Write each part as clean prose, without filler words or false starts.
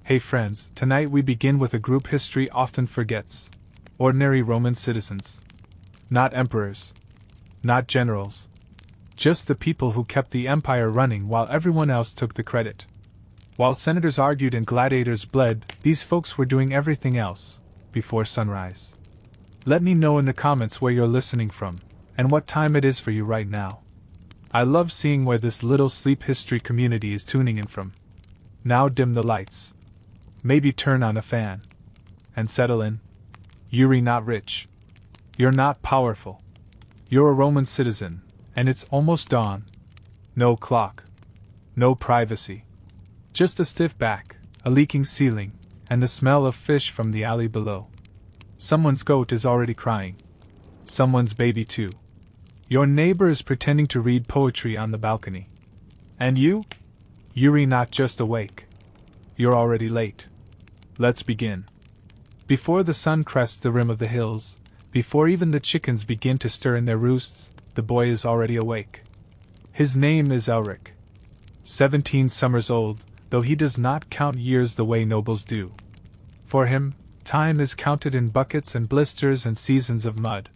Hey friends, tonight we begin with a group history often forgets. Ordinary Roman citizens. Not emperors. Not generals. Just the people who kept the empire running while everyone else took the credit. While senators argued and gladiators bled, these folks were doing everything else, before sunrise. Let me know in the comments where you're listening from, and what time it is for you right now. I love seeing where this little sleep history community is tuning in from. Now dim the lights. Maybe turn on a fan. And settle in. You're not rich. You're not powerful. You're a Roman citizen, and it's almost dawn. No clock. No privacy. Just a stiff back, a leaking ceiling, and the smell of fish from the alley below. Someone's goat is already crying. Someone's baby too. Your neighbor is pretending to read poetry on the balcony. And you? You're not just awake. You're already late. Let's begin. Before the sun crests the rim of the hills, before even the chickens begin to stir in their roosts, the boy is already awake. His name is Elric. 17 summers old, though he does not count years the way nobles do. For him, time is counted in buckets and blisters and seasons of mud.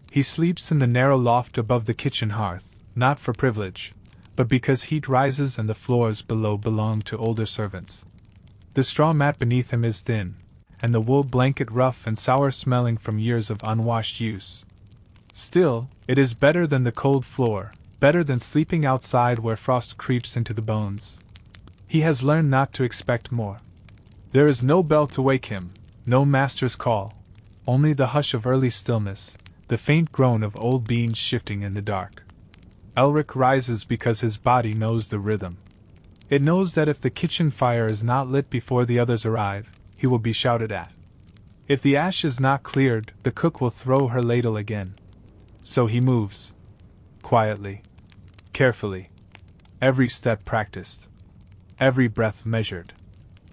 He sleeps in the narrow loft above the kitchen hearth, not for privilege, but because heat rises and the floors below belong to older servants. The straw mat beneath him is thin, and the wool blanket rough and sour-smelling from years of unwashed use. Still, it is better than the cold floor, better than sleeping outside where frost creeps into the bones. He has learned not to expect more. There is no bell to wake him, no master's call, only the hush of early stillness, the faint groan of old beans shifting in the dark. Elric rises because his body knows the rhythm. It knows that if the kitchen fire is not lit before the others arrive, he will be shouted at. If the ash is not cleared, the cook will throw her ladle again. So he moves. Quietly. Carefully. Every step practiced. Every breath measured.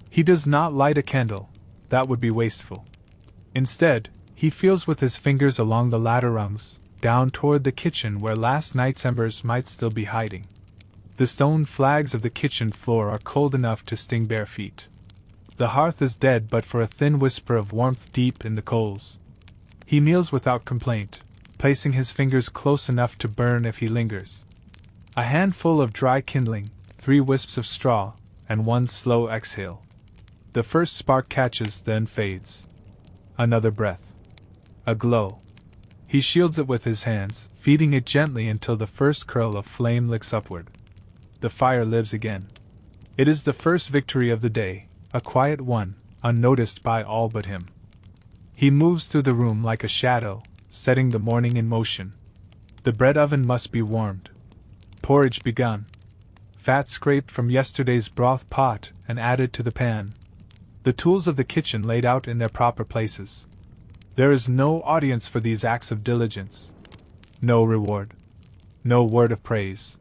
He does not light a candle. That would be wasteful. Instead, he feels with his fingers along the ladder rungs, down toward the kitchen where last night's embers might still be hiding. The stone flags of the kitchen floor are cold enough to sting bare feet. The hearth is dead but for a thin whisper of warmth deep in the coals. He kneels without complaint, placing his fingers close enough to burn if he lingers. A handful of dry kindling, 3 wisps of straw, and 1 slow exhale. The first spark catches, then fades. Another breath. A glow. He shields it with his hands, feeding it gently until the first curl of flame licks upward. The fire lives again. It is the first victory of the day, a quiet one, unnoticed by all but him. He moves through the room like a shadow, setting the morning in motion. The bread oven must be warmed. Porridge begun. Fat scraped from yesterday's broth pot and added to the pan. The tools of the kitchen laid out in their proper places. There is no audience for these acts of diligence. No reward. No word of praise.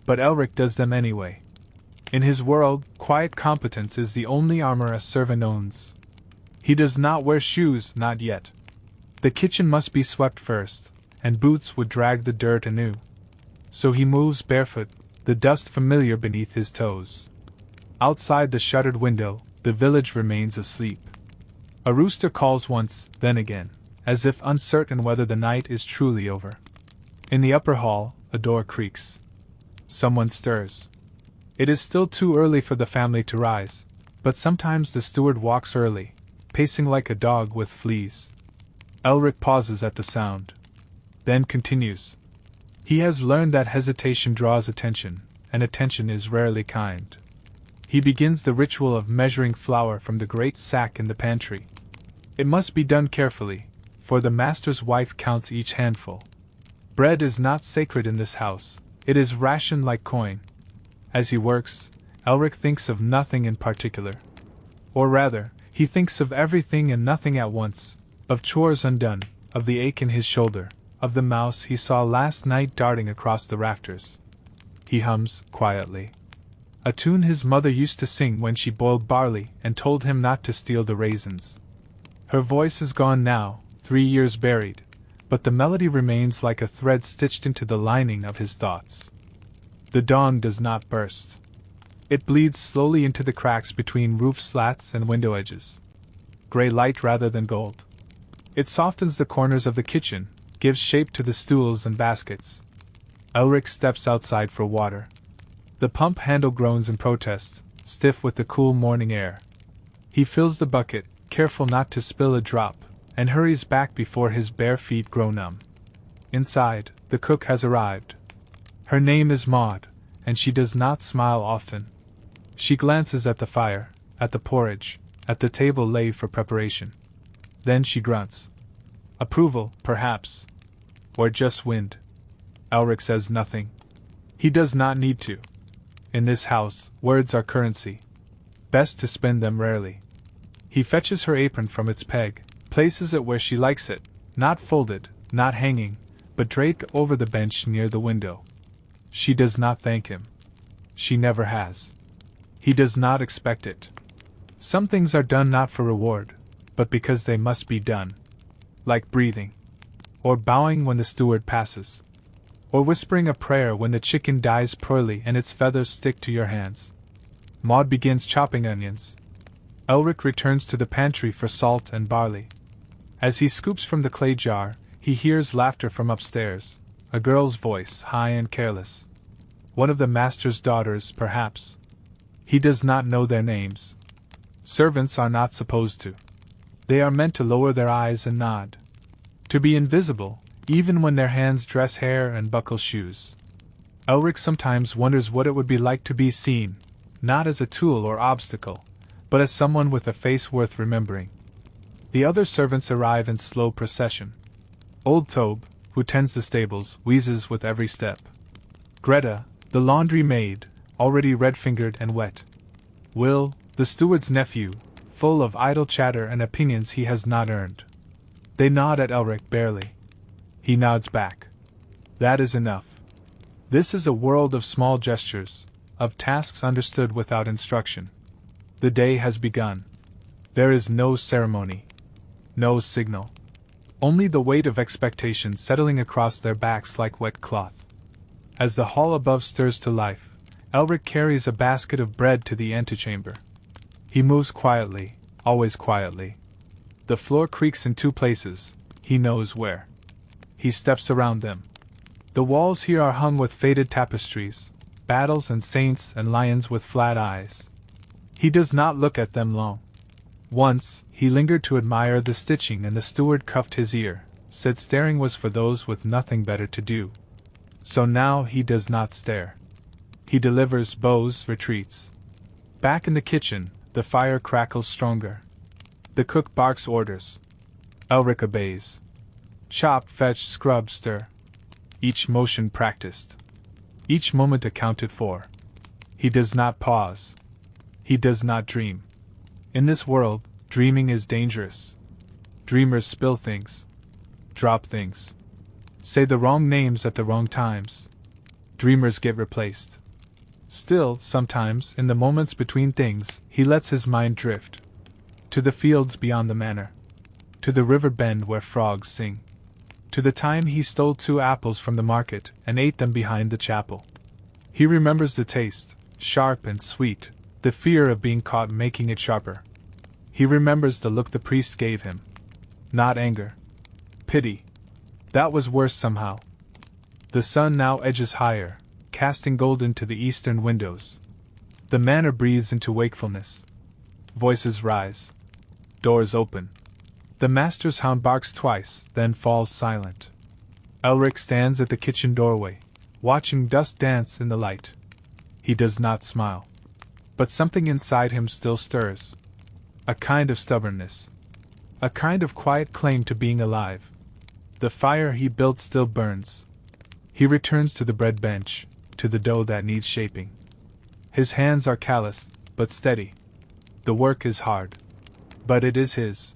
But Elric does them anyway. In his world, quiet competence is the only armor a servant owns. He does not wear shoes, not yet. The kitchen must be swept first, and boots would drag the dirt anew. So he moves barefoot, the dust familiar beneath his toes. Outside the shuttered window, the village remains asleep. A rooster calls once, then again, as if uncertain whether the night is truly over. In the upper hall, a door creaks. Someone stirs. It is still too early for the family to rise, but sometimes the steward walks early, pacing like a dog with fleas. Elric pauses at the sound. Then continues. He has learned that hesitation draws attention, and attention is rarely kind. He begins the ritual of measuring flour from the great sack in the pantry. It must be done carefully, for the master's wife counts each handful. Bread is not sacred in this house, it is rationed like coin. As he works, Elric thinks of nothing in particular. Or rather, he thinks of everything and nothing at once, of chores undone, of the ache in his shoulder, of the mouse he saw last night darting across the rafters. He hums, quietly, a tune his mother used to sing when she boiled barley and told him not to steal the raisins. Her voice is gone now, 3 years buried, but the melody remains like a thread stitched into the lining of his thoughts. The dawn does not burst. It bleeds slowly into the cracks between roof slats and window edges. Gray light rather than gold. It softens the corners of the kitchen, gives shape to the stools and baskets. Elric steps outside for water. The pump handle groans in protest, stiff with the cool morning air. He fills the bucket, careful not to spill a drop, and hurries back before his bare feet grow numb. Inside, the cook has arrived. Her name is Maud, and she does not smile often. She glances at the fire, at the porridge, at the table laid for preparation. Then she grunts. Approval, perhaps. Or just wind. Elric says nothing. He does not need to. In this house, words are currency. Best to spend them rarely. He fetches her apron from its peg, places it where she likes it, not folded, not hanging, but draped over the bench near the window. She does not thank him. She never has. He does not expect it. Some things are done not for reward, but because they must be done. Like breathing. Or bowing when the steward passes. Or whispering a prayer when the chicken dies poorly and its feathers stick to your hands. Maud begins chopping onions. Elric returns to the pantry for salt and barley. As he scoops from the clay jar, he hears laughter from upstairs, a girl's voice, high and careless. One of the master's daughters, perhaps. He does not know their names. Servants are not supposed to. They are meant to lower their eyes and nod. To be invisible, even when their hands dress hair and buckle shoes. Elric sometimes wonders what it would be like to be seen, not as a tool or obstacle, but as someone with a face worth remembering. The other servants arrive in slow procession. Old Tobe, who tends the stables, wheezes with every step. Greta, the laundry maid, already red-fingered and wet. Will, the steward's nephew, full of idle chatter and opinions he has not earned. They nod at Elric barely. He nods back. That is enough. This is a world of small gestures, of tasks understood without instruction. The day has begun. There is no ceremony. No signal. Only the weight of expectation settling across their backs like wet cloth. As the hall above stirs to life, Elric carries a basket of bread to the antechamber. He moves quietly, always quietly. The floor creaks in two places, he knows where. He steps around them. The walls here are hung with faded tapestries, battles and saints and lions with flat eyes. He does not look at them long. Once, he lingered to admire the stitching and the steward cuffed his ear, said staring was for those with nothing better to do. So now he does not stare. He delivers, bows, retreats. Back in the kitchen, the fire crackles stronger. The cook barks orders. Elric obeys. Chop, fetch, scrub, stir. Each motion practiced. Each moment accounted for. He does not pause. He does not dream. In this world, dreaming is dangerous. Dreamers spill things. Drop things. Say the wrong names at the wrong times. Dreamers get replaced. Still, sometimes, in the moments between things, he lets his mind drift. To the fields beyond the manor. To the river bend where frogs sing. To the time he stole 2 apples from the market and ate them behind the chapel. He remembers the taste, sharp and sweet, the fear of being caught making it sharper. He remembers the look the priest gave him. Not anger. Pity. That was worse somehow. The sun now edges higher, casting gold into the eastern windows. The manor breathes into wakefulness. Voices rise. Doors open. The master's hound barks twice, then falls silent. Elric stands at the kitchen doorway, watching dust dance in the light. He does not smile. But something inside him still stirs. A kind of stubbornness. A kind of quiet claim to being alive. The fire he built still burns. He returns to the bread bench, to the dough that needs shaping. His hands are calloused, but steady. The work is hard. But it is his.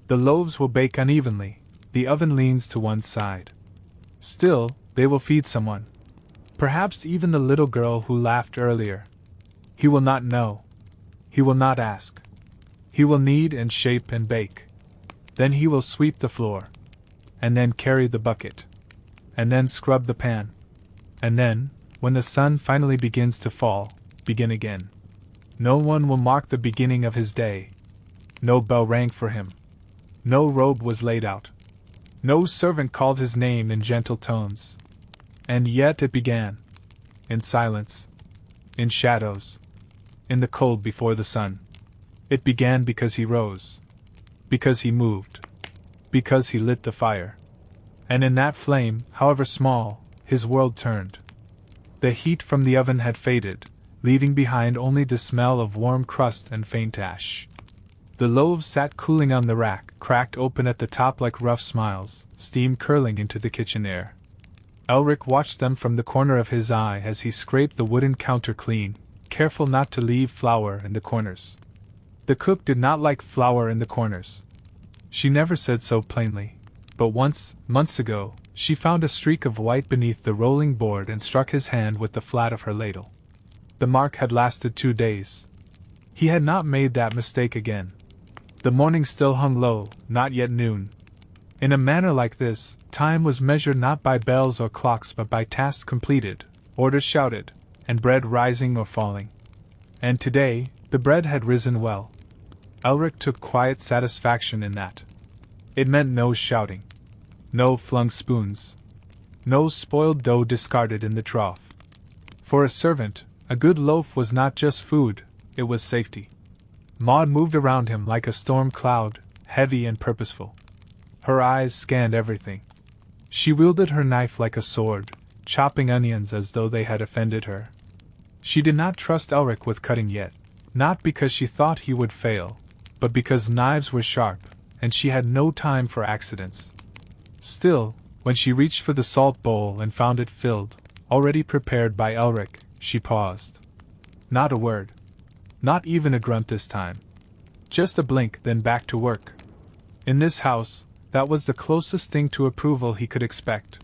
The loaves will bake unevenly, the oven leans to one side. Still, they will feed someone. Perhaps even the little girl who laughed earlier. He will not know. He will not ask. He will knead and shape and bake. Then he will sweep the floor. And then carry the bucket. And then scrub the pan. And then, when the sun finally begins to fall, begin again. No one will mark the beginning of his day. No bell rang for him. No robe was laid out. No servant called his name in gentle tones. And yet it began. In silence. In shadows. In the cold before the sun. It began because he rose. Because he moved. Because he lit the fire. And in that flame, however small, his world turned. The heat from the oven had faded, leaving behind only the smell of warm crust and faint ash. The loaves sat cooling on the rack, cracked open at the top like rough smiles, steam curling into the kitchen air. Elric watched them from the corner of his eye as he scraped the wooden counter clean, careful not to leave flour in the corners. The cook did not like flour in the corners. She never said so plainly, but once, months ago, she found a streak of white beneath the rolling board and struck his hand with the flat of her ladle. The mark had lasted 2 days. He had not made that mistake again. The morning still hung low, not yet noon. In a manner like this, time was measured not by bells or clocks but by tasks completed, orders shouted, and bread rising or falling. And today, the bread had risen well. Elric took quiet satisfaction in that. It meant no shouting. No flung spoons. No spoiled dough discarded in the trough. For a servant, a good loaf was not just food, it was safety. Maud moved around him like a storm cloud, heavy and purposeful. Her eyes scanned everything. She wielded her knife like a sword, chopping onions as though they had offended her. She did not trust Elric with cutting yet, not because she thought he would fail, but because knives were sharp, and she had no time for accidents. Still, when she reached for the salt bowl and found it filled, already prepared by Elric, she paused. Not a word. Not even a grunt this time. Just a blink, then back to work. In this house, that was the closest thing to approval he could expect.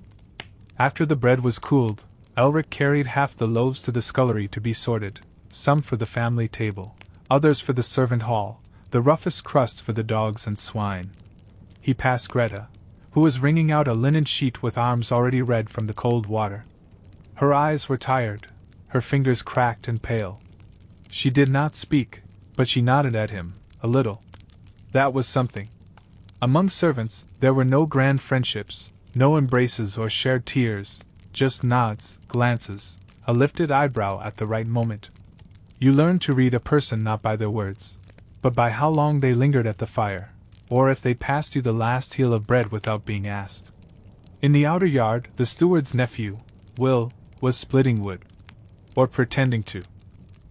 After the bread was cooled, Elric carried half the loaves to the scullery to be sorted, some for the family table, others for the servant hall, the roughest crusts for the dogs and swine. He passed Greta, who was wringing out a linen sheet with arms already red from the cold water. Her eyes were tired, her fingers cracked and pale. She did not speak, but she nodded at him, a little. That was something. Among servants, there were no grand friendships, no embraces or shared tears, just nods, glances, a lifted eyebrow at the right moment. You learned to read a person not by their words, but by how long they lingered at the fire, or if they passed you the last heel of bread without being asked. In the outer yard, the steward's nephew, Will, was splitting wood. Or pretending to.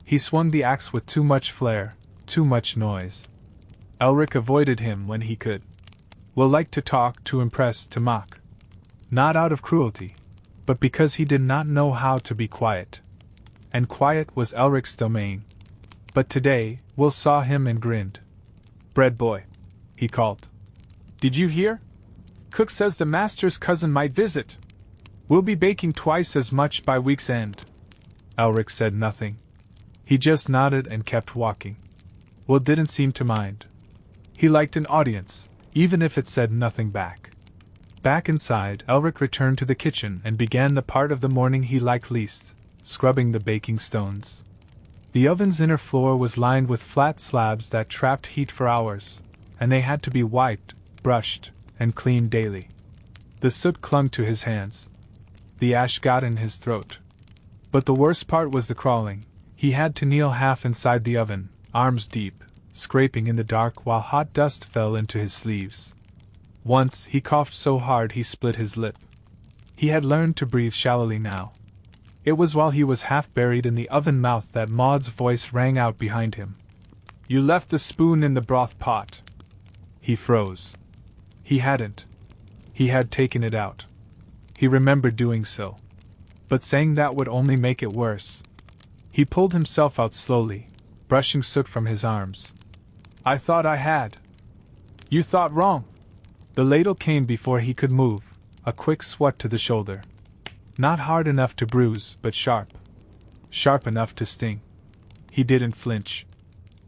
He swung the axe with too much flair, too much noise. Elric avoided him when he could. Will liked to talk, to impress, to mock. Not out of cruelty, but because he did not know how to be quiet. And quiet was Elric's domain. But today, Will saw him and grinned. "Bread boy," he called. "Did you hear? Cook says the master's cousin might visit. We'll be baking twice as much by week's end." Elric said nothing. He just nodded and kept walking. Will didn't seem to mind. He liked an audience, even if it said nothing back. Back inside, Elric returned to the kitchen and began the part of the morning he liked least, scrubbing the baking stones. The oven's inner floor was lined with flat slabs that trapped heat for hours, and they had to be wiped, brushed, and cleaned daily. The soot clung to his hands. The ash got in his throat. But the worst part was the crawling. He had to kneel half inside the oven, arms deep, scraping in the dark while hot dust fell into his sleeves. Once he coughed so hard he split his lip. He had learned to breathe shallowly now. It was while he was half buried in the oven mouth that Maud's voice rang out behind him. "You left the spoon in the broth pot." He froze. He hadn't. He had taken it out. He remembered doing so. But saying that would only make it worse. He pulled himself out slowly, brushing soot from his arms. "I thought I had." "You thought wrong." The ladle came before he could move, a quick swat to the shoulder. Not hard enough to bruise, but sharp. Sharp enough to sting. He didn't flinch.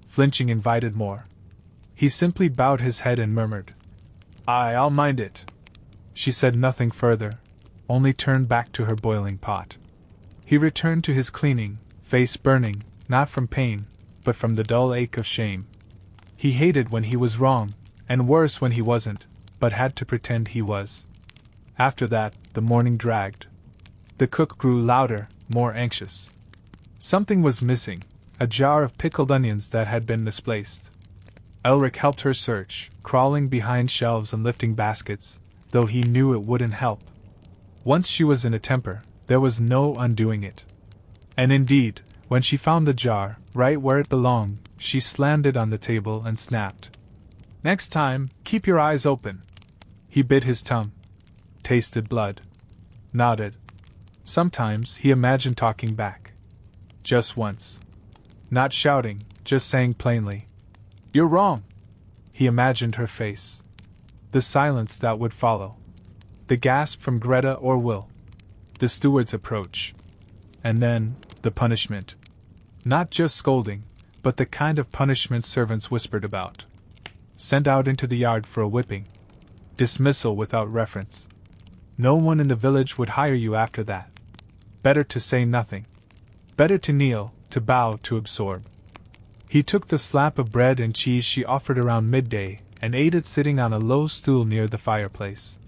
Flinching invited more. He simply bowed his head and murmured, I'll mind it." She said nothing further, only turned back to her boiling pot. He returned to his cleaning, face burning, not from pain, but from the dull ache of shame. He hated when he was wrong, and worse when he wasn't, but had to pretend he was. After that, the morning dragged. The cook grew louder, more anxious. Something was missing, a jar of pickled onions that had been misplaced. Elric helped her search, crawling behind shelves and lifting baskets, though he knew it wouldn't help. Once she was in a temper, there was no undoing it. And indeed, when she found the jar, right where it belonged, she slammed it on the table and snapped. "Next time, keep your eyes open." He bit his tongue. Tasted blood. Nodded. Sometimes he imagined talking back. Just once. Not shouting, just saying plainly, "You're wrong." He imagined her face. The silence that would follow. The gasp from Greta or Will. The steward's approach. And then, the punishment. Not just scolding, but the kind of punishment servants whispered about. Sent out into the yard for a whipping. Dismissal without reference. No one in the village would hire you after that. Better to say nothing. Better to kneel, to bow, to absorb. He took the slab of bread and cheese she offered around midday, and ate it sitting on a low stool near the fireplace.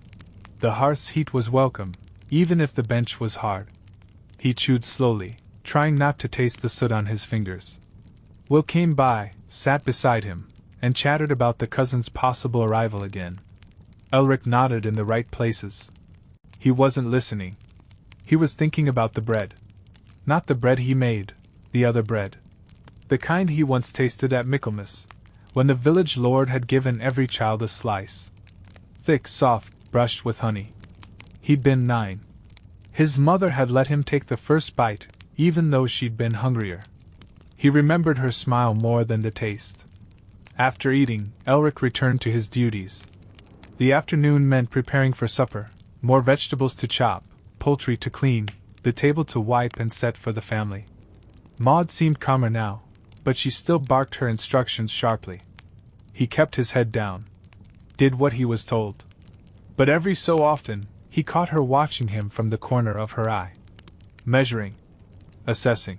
The hearth's heat was welcome, even if the bench was hard. He chewed slowly, trying not to taste the soot on his fingers. Will came by, sat beside him, and chattered about the cousin's possible arrival again. Elric nodded in the right places. He wasn't listening. He was thinking about the bread. Not the bread he made, the other bread. The kind he once tasted at Michaelmas, when the village lord had given every child a slice. Thick, soft, brushed with honey. He'd been 9. His mother had let him take the first bite, even though she'd been hungrier. He remembered her smile more than the taste. After eating, Elric returned to his duties. The afternoon meant preparing for supper, more vegetables to chop, poultry to clean, the table to wipe and set for the family. Maud seemed calmer now, but she still barked her instructions sharply. He kept his head down. Did what he was told. But every so often, he caught her watching him from the corner of her eye. Measuring. Assessing.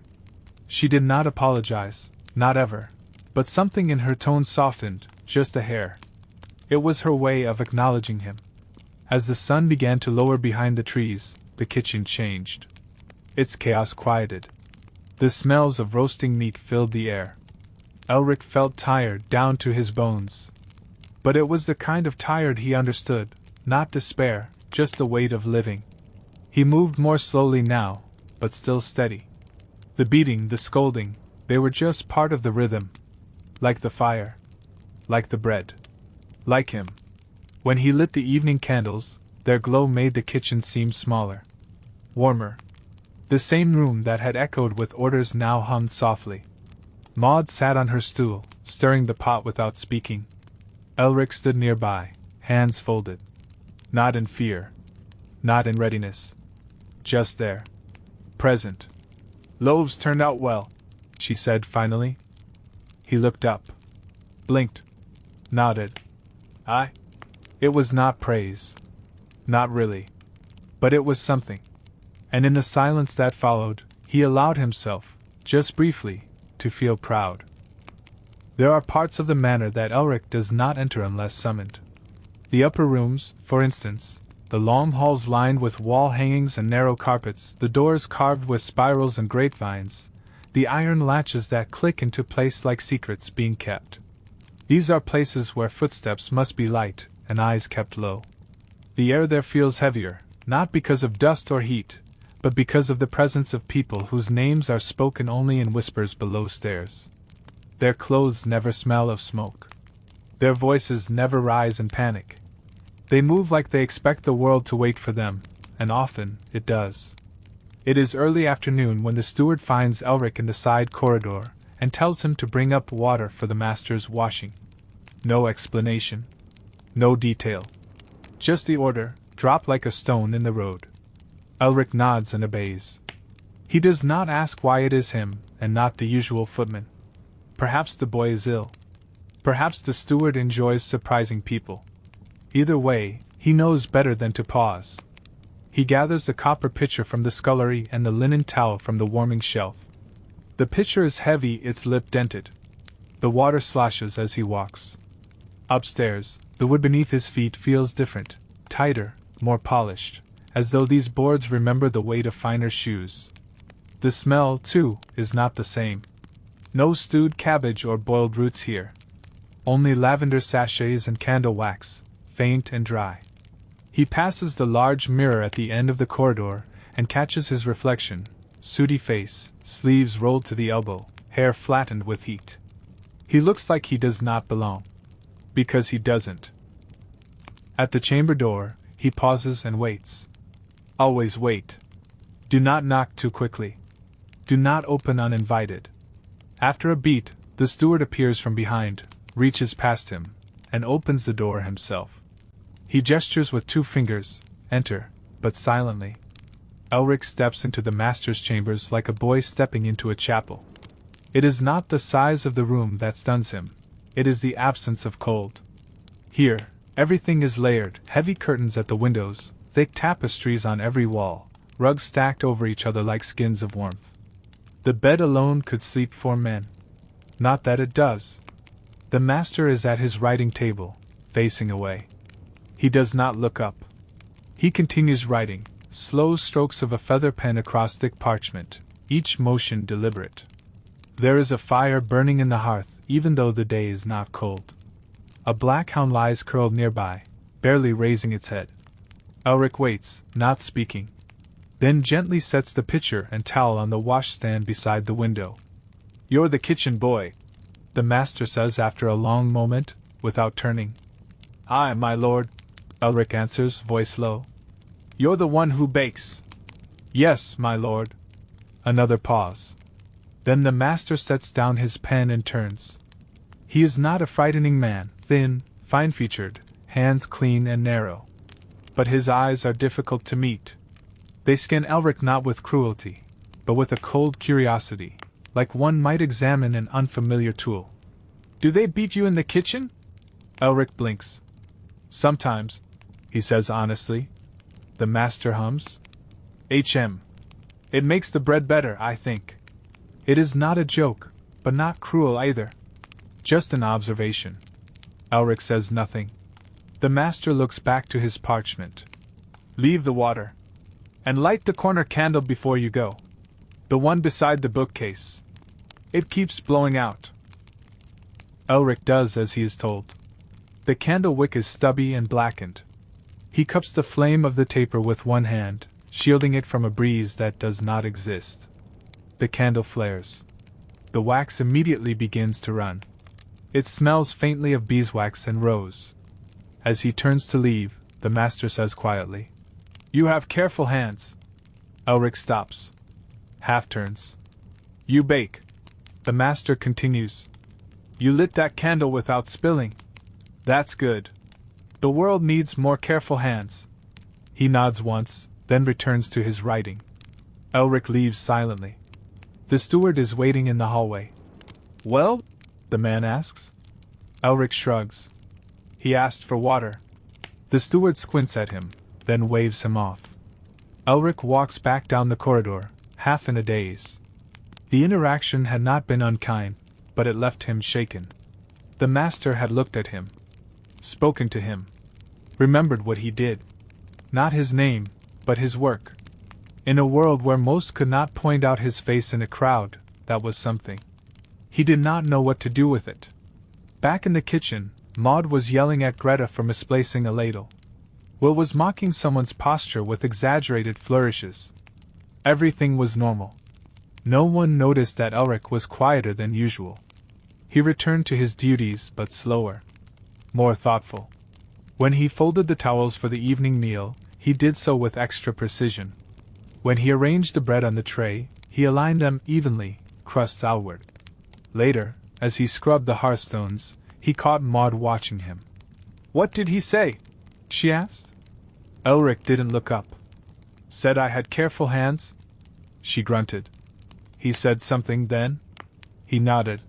She did not apologize, not ever, but something in her tone softened, just a hair. It was her way of acknowledging him. As the sun began to lower behind the trees, the kitchen changed. Its chaos quieted. The smells of roasting meat filled the air. Elric felt tired down to his bones. But it was the kind of tired he understood, not despair, just the weight of living. He moved more slowly now, but still steady. The beating, the scolding, they were just part of the rhythm. Like the fire. Like the bread. Like him. When he lit the evening candles, their glow made the kitchen seem smaller. Warmer. The same room that had echoed with orders now hummed softly. Maud sat on her stool, stirring the pot without speaking. Elric stood nearby, hands folded. Not in fear. Not in readiness. Just there. Present. "Loaves turned out well," she said finally. He looked up. Blinked. Nodded. "Aye." It was not praise. Not really. But it was something. And in the silence that followed, he allowed himself, just briefly, to feel proud. There are parts of the manor that Elric does not enter unless summoned. The upper rooms, for instance, the long halls lined with wall hangings and narrow carpets, the doors carved with spirals and grapevines, the iron latches that click into place like secrets being kept. These are places where footsteps must be light, and eyes kept low. The air there feels heavier, not because of dust or heat, but because of the presence of people whose names are spoken only in whispers below stairs. Their clothes never smell of smoke. Their voices never rise in panic. They move like they expect the world to wait for them, and often it does. It is early afternoon when the steward finds Elric in the side corridor, and tells him to bring up water for the master's washing. No explanation. No detail. Just the order, dropped like a stone in the road. Elric nods and obeys. He does not ask why it is him, and not the usual footman. Perhaps the boy is ill. Perhaps the steward enjoys surprising people. Either way, he knows better than to pause. He gathers the copper pitcher from the scullery and the linen towel from the warming shelf. The pitcher is heavy, its lip dented. The water sloshes as he walks. Upstairs, the wood beneath his feet feels different, tighter, more polished, as though these boards remember the weight of finer shoes. The smell, too, is not the same. No stewed cabbage or boiled roots here. Only lavender sachets and candle wax, faint and dry. He passes the large mirror at the end of the corridor and catches his reflection, sooty face, sleeves rolled to the elbow, hair flattened with heat. He looks like he does not belong. Because he doesn't. At the chamber door, he pauses and waits. Always wait. Do not knock too quickly. Do not open uninvited. After a beat, the steward appears from behind, reaches past him, and opens the door himself. He gestures with 2 fingers, enter, but silently. Elric steps into the master's chambers like a boy stepping into a chapel. It is not the size of the room that stuns him. It is the absence of cold. Here, everything is layered, heavy curtains at the windows, thick tapestries on every wall, rugs stacked over each other like skins of warmth. The bed alone could sleep 4 men. Not that it does. The master is at his writing table, facing away. He does not look up. He continues writing, slow strokes of a feather pen across thick parchment, each motion deliberate. There is a fire burning in the hearth, even though the day is not cold. A black hound lies curled nearby, barely raising its head. Elric waits, not speaking. Then gently sets the pitcher and towel on the washstand beside the window. "You're the kitchen boy," the master says after a long moment, without turning. "Aye, my lord," Elric answers, voice low. "You're the one who bakes." "Yes, my lord." Another pause. Then the master sets down his pen and turns. He is not a frightening man, thin, fine-featured, hands clean and narrow. But his eyes are difficult to meet. They scan Elric not with cruelty, but with a cold curiosity, like one might examine an unfamiliar tool. "Do they beat you in the kitchen?" Elric blinks. "Sometimes," he says honestly. The master hums. It makes the bread better, I think." It is not a joke, but not cruel either. Just an observation. Elric says nothing. The master looks back to his parchment. "Leave the water. And light the corner candle before you go. The one beside the bookcase. It keeps blowing out." Elric does as he is told. The candle wick is stubby and blackened. He cups the flame of the taper with one hand, shielding it from a breeze that does not exist. The candle flares. The wax immediately begins to run. It smells faintly of beeswax and rose. As he turns to leave, the master says quietly, "You have careful hands." Elric stops. Half turns. "You bake." The master continues. "You lit that candle without spilling. That's good. The world needs more careful hands." He nods once, then returns to his writing. Elric leaves silently. The steward is waiting in the hallway. "Well?" the man asks. Elric shrugs. "He asked for water." The steward squints at him, then waves him off. Elric walks back down the corridor, half in a daze. The interaction had not been unkind, but it left him shaken. The master had looked at him, spoken to him, remembered what he did. Not his name, but his work. In a world where most could not point out his face in a crowd, that was something. He did not know what to do with it. Back in the kitchen, Maud was yelling at Greta for misplacing a ladle. Will was mocking someone's posture with exaggerated flourishes. Everything was normal. No one noticed that Elric was quieter than usual. He returned to his duties, but slower. More thoughtful. When he folded the towels for the evening meal, he did so with extra precision. When he arranged the bread on the tray, he aligned them evenly, crusts outward. Later, as he scrubbed the hearthstones, he caught Maud watching him. "What did he say?" she asked. Elric didn't look up. "Said I had careful hands?" She grunted. "He said something then?" He nodded.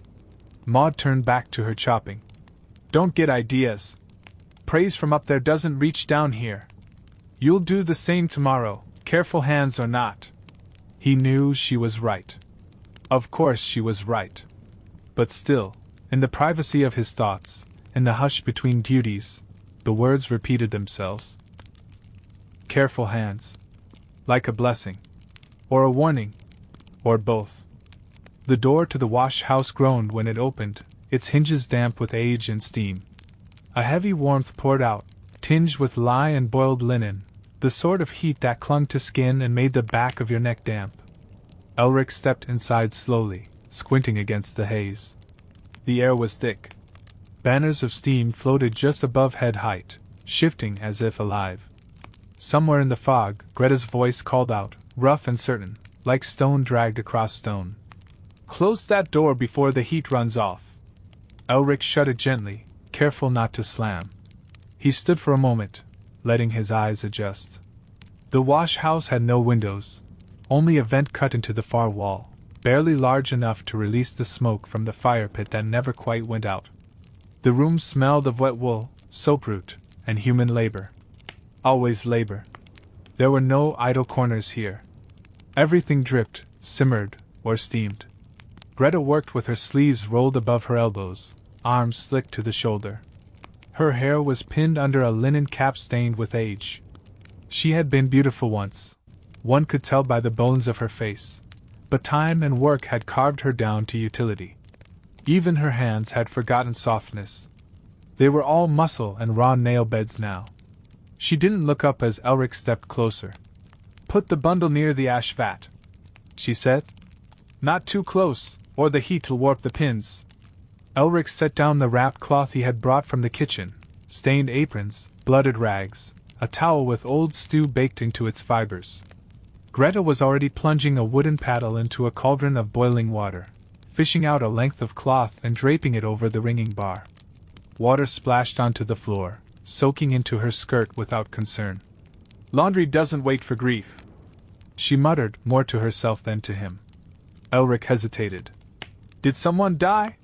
Maud turned back to her chopping. "Don't get ideas. Praise from up there doesn't reach down here. You'll do the same tomorrow, careful hands or not." He knew she was right. Of course she was right. But still, in the privacy of his thoughts, in the hush between duties, the words repeated themselves. Careful hands. Like a blessing. Or a warning. Or both. The door to the wash-house groaned when it opened, its hinges damp with age and steam. A heavy warmth poured out, tinged with lye and boiled linen, the sort of heat that clung to skin and made the back of your neck damp. Elric stepped inside slowly, squinting against the haze. The air was thick. Banners of steam floated just above head height, shifting as if alive. Somewhere in the fog, Greta's voice called out, rough and certain, like stone dragged across stone. Close that door before the heat runs off. Elric shut it gently, careful not to slam. He stood for a moment, letting his eyes adjust. The wash-house had no windows, only a vent cut into the far wall, barely large enough to release the smoke from the fire pit that never quite went out. The room smelled of wet wool, soap-root, and human labor. Always labor. There were no idle corners here. Everything dripped, simmered, or steamed. Greta worked with her sleeves rolled above her elbows, arms slicked to the shoulder. Her hair was pinned under a linen cap stained with age. She had been beautiful once. One could tell by the bones of her face. But time and work had carved her down to utility. Even her hands had forgotten softness. They were all muscle and raw nail beds now. She didn't look up as Elric stepped closer. Put the bundle near the ash vat, she said. Not too close, or the heat'll warp the pins. Elric set down the wrapped cloth he had brought from the kitchen, stained aprons, blooded rags, a towel with old stew baked into its fibers. Greta was already plunging a wooden paddle into a cauldron of boiling water, fishing out a length of cloth and draping it over the ringing bar. Water splashed onto the floor, soaking into her skirt without concern. Laundry doesn't wait for grief, she muttered, more to herself than to him. Elric hesitated. Did someone die?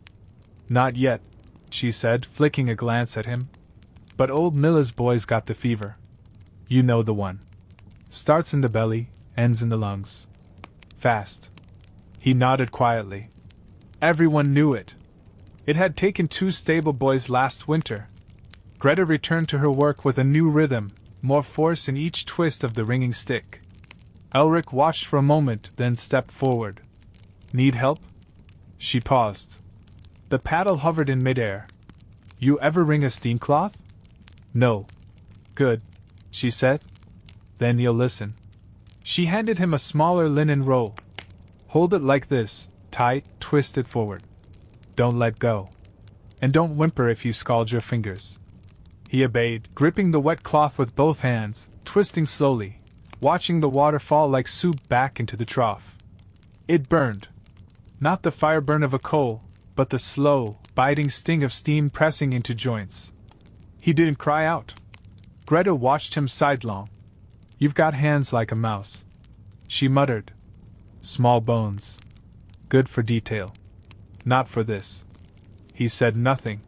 Not yet, she said, flicking a glance at him. But old Milla's boy's got the fever. You know the one. Starts in the belly, ends in the lungs. Fast. He nodded quietly. Everyone knew it. It had taken 2 stable boys last winter. Greta returned to her work with a new rhythm, more force in each twist of the ringing stick. Elric watched for a moment, then stepped forward. Need help? She paused. The paddle hovered in midair. You ever wring a steam cloth? No. Good, she said. Then you'll listen. She handed him a smaller linen roll. Hold it like this, tight, twist it forward. Don't let go. And don't whimper if you scald your fingers. He obeyed, gripping the wet cloth with both hands, twisting slowly, watching the water fall like soup back into the trough. It burned. Not the fire burn of a coal, but the slow, biting sting of steam pressing into joints. He didn't cry out. Greta watched him sidelong. You've got hands like a mouse, she muttered. Small bones. Good for detail. Not for this. He said nothing.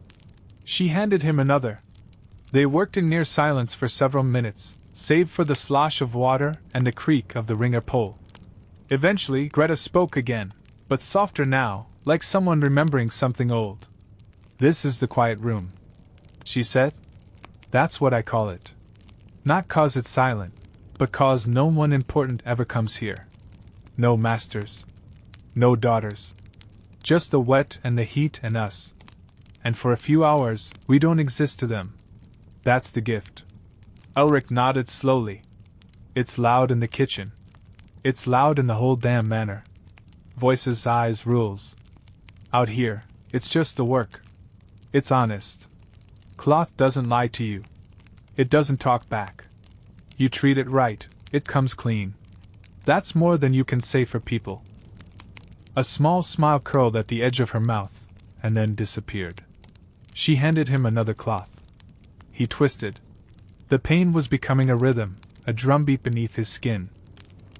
She handed him another. They worked in near silence for several minutes, save for the slosh of water and the creak of the wringer pole. Eventually, Greta spoke again, but softer now, like someone remembering something old. This is the quiet room, she said. That's what I call it. Not 'cause it's silent, but 'cause no one important ever comes here. No masters. No daughters. Just the wet and the heat and us. And for a few hours, we don't exist to them. That's the gift. Elric nodded slowly. It's loud in the kitchen. It's loud in the whole damn manor. Voices, eyes, rules. Out here, it's just the work. It's honest. Cloth doesn't lie to you. It doesn't talk back. You treat it right, it comes clean. That's more than you can say for people. A small smile curled at the edge of her mouth, and then disappeared. She handed him another cloth. He twisted. The pain was becoming a rhythm, a drumbeat beneath his skin.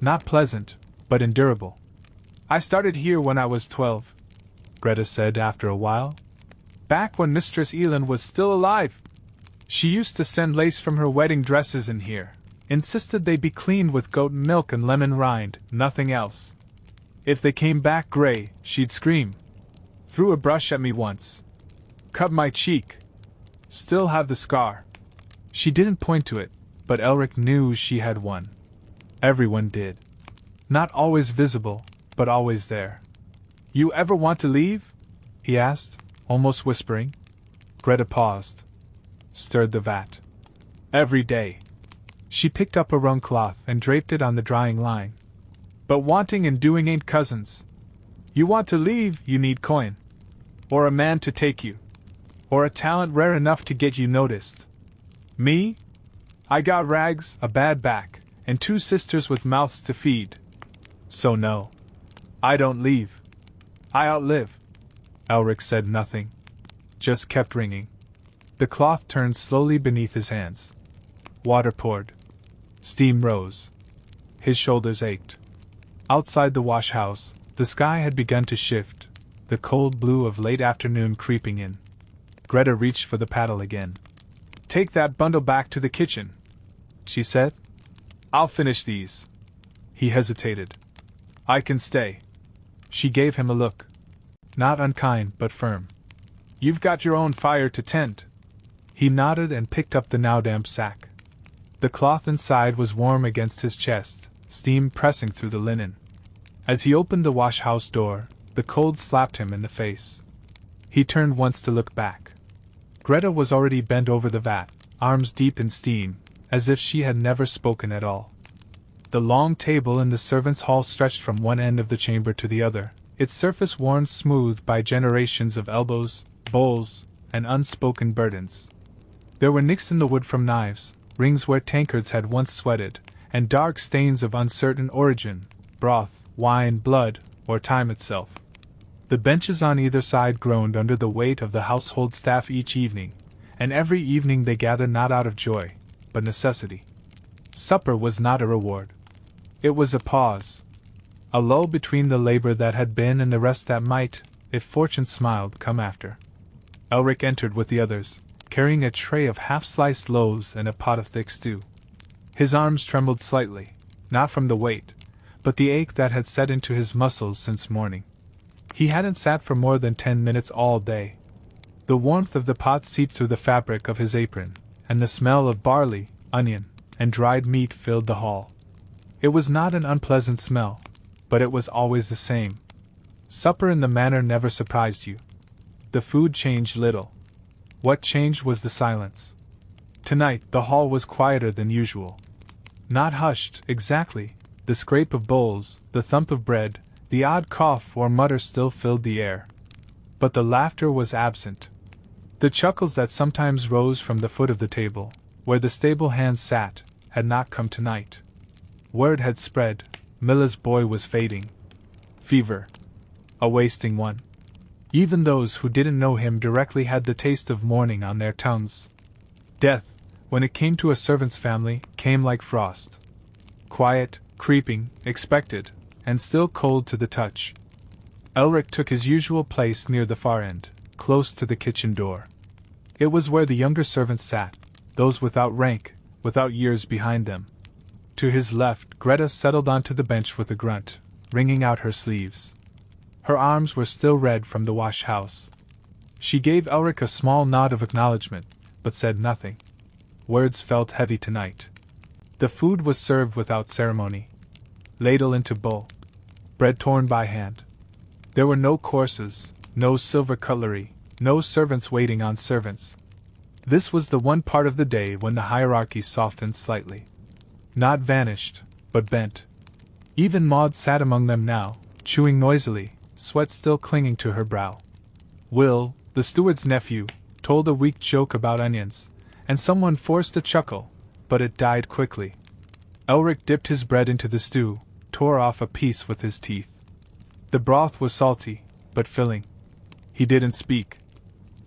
Not pleasant, but endurable. I started here when I was 12, Greta said after a while. Back when Mistress Elin was still alive. She used to send lace from her wedding dresses in here, insisted they be cleaned with goat milk and lemon rind, nothing else. If they came back gray, she'd scream. Threw a brush at me once. Cut my cheek. Still have the scar. She didn't point to it, but Elric knew she had one. Everyone did. Not always visible, but always there. You ever want to leave? He asked, almost whispering. Greta paused. Stirred the vat. Every day. She picked up a wrung cloth and draped it on the drying line. But wanting and doing ain't cousins. You want to leave, you need coin. Or a man to take you. Or a talent rare enough to get you noticed. Me? I got rags, a bad back, and 2 sisters with mouths to feed. So no. I don't leave. I outlive. Elric said nothing. Just kept ringing. The cloth turned slowly beneath his hands. Water poured. Steam rose. His shoulders ached. Outside the wash house, the sky had begun to shift, the cold blue of late afternoon creeping in. Greta reached for the paddle again. Take that bundle back to the kitchen, she said. I'll finish these. He hesitated. I can stay. She gave him a look. Not unkind, but firm. You've got your own fire to tend. He nodded and picked up the now damp sack. The cloth inside was warm against his chest, steam pressing through the linen. As he opened the wash-house door, the cold slapped him in the face. He turned once to look back. Greta was already bent over the vat, arms deep in steam, as if she had never spoken at all. The long table in the servants' hall stretched from one end of the chamber to the other, its surface worn smooth by generations of elbows, bowls, and unspoken burdens. There were nicks in the wood from knives, rings where tankards had once sweated, and dark stains of uncertain origin, broth, wine, blood, or time itself. The benches on either side groaned under the weight of the household staff each evening, and every evening they gathered not out of joy, but necessity. Supper was not a reward. It was a pause. A lull between the labor that had been and the rest that might, if fortune smiled, come after. Elric entered with the others, carrying a tray of half-sliced loaves and a pot of thick stew. His arms trembled slightly, not from the weight, but the ache that had set into his muscles since morning. He hadn't sat for more than 10 minutes all day. The warmth of the pot seeped through the fabric of his apron, and the smell of barley, onion, and dried meat filled the hall. It was not an unpleasant smell, but it was always the same. Supper in the manor never surprised you. The food changed little. What changed was the silence. Tonight, the hall was quieter than usual. Not hushed, exactly. The scrape of bowls, the thump of bread, the odd cough or mutter still filled the air. But the laughter was absent. The chuckles that sometimes rose from the foot of the table, where the stable hands sat, had not come tonight. Word had spread, Milla's boy was fading. Fever. A wasting one. Even those who didn't know him directly had the taste of mourning on their tongues. Death, when it came to a servant's family, came like frost. Quiet, creeping, expected, and still cold to the touch. Elric took his usual place near the far end, close to the kitchen door. It was where the younger servants sat, those without rank, without years behind them. To his left, Greta settled onto the bench with a grunt, wringing out her sleeves. Her arms were still red from the wash-house. She gave Elric a small nod of acknowledgement, but said nothing. Words felt heavy tonight. The food was served without ceremony. Ladle into bowl. Bread torn by hand. There were no courses, no silver cutlery, no servants waiting on servants. This was the one part of the day when the hierarchy softened slightly. Not vanished, but bent. Even Maud sat among them now, chewing noisily, sweat still clinging to her brow. Will, the steward's nephew, told a weak joke about onions, and someone forced a chuckle, but it died quickly. Elric dipped his bread into the stew, tore off a piece with his teeth. The broth was salty, but filling. He didn't speak.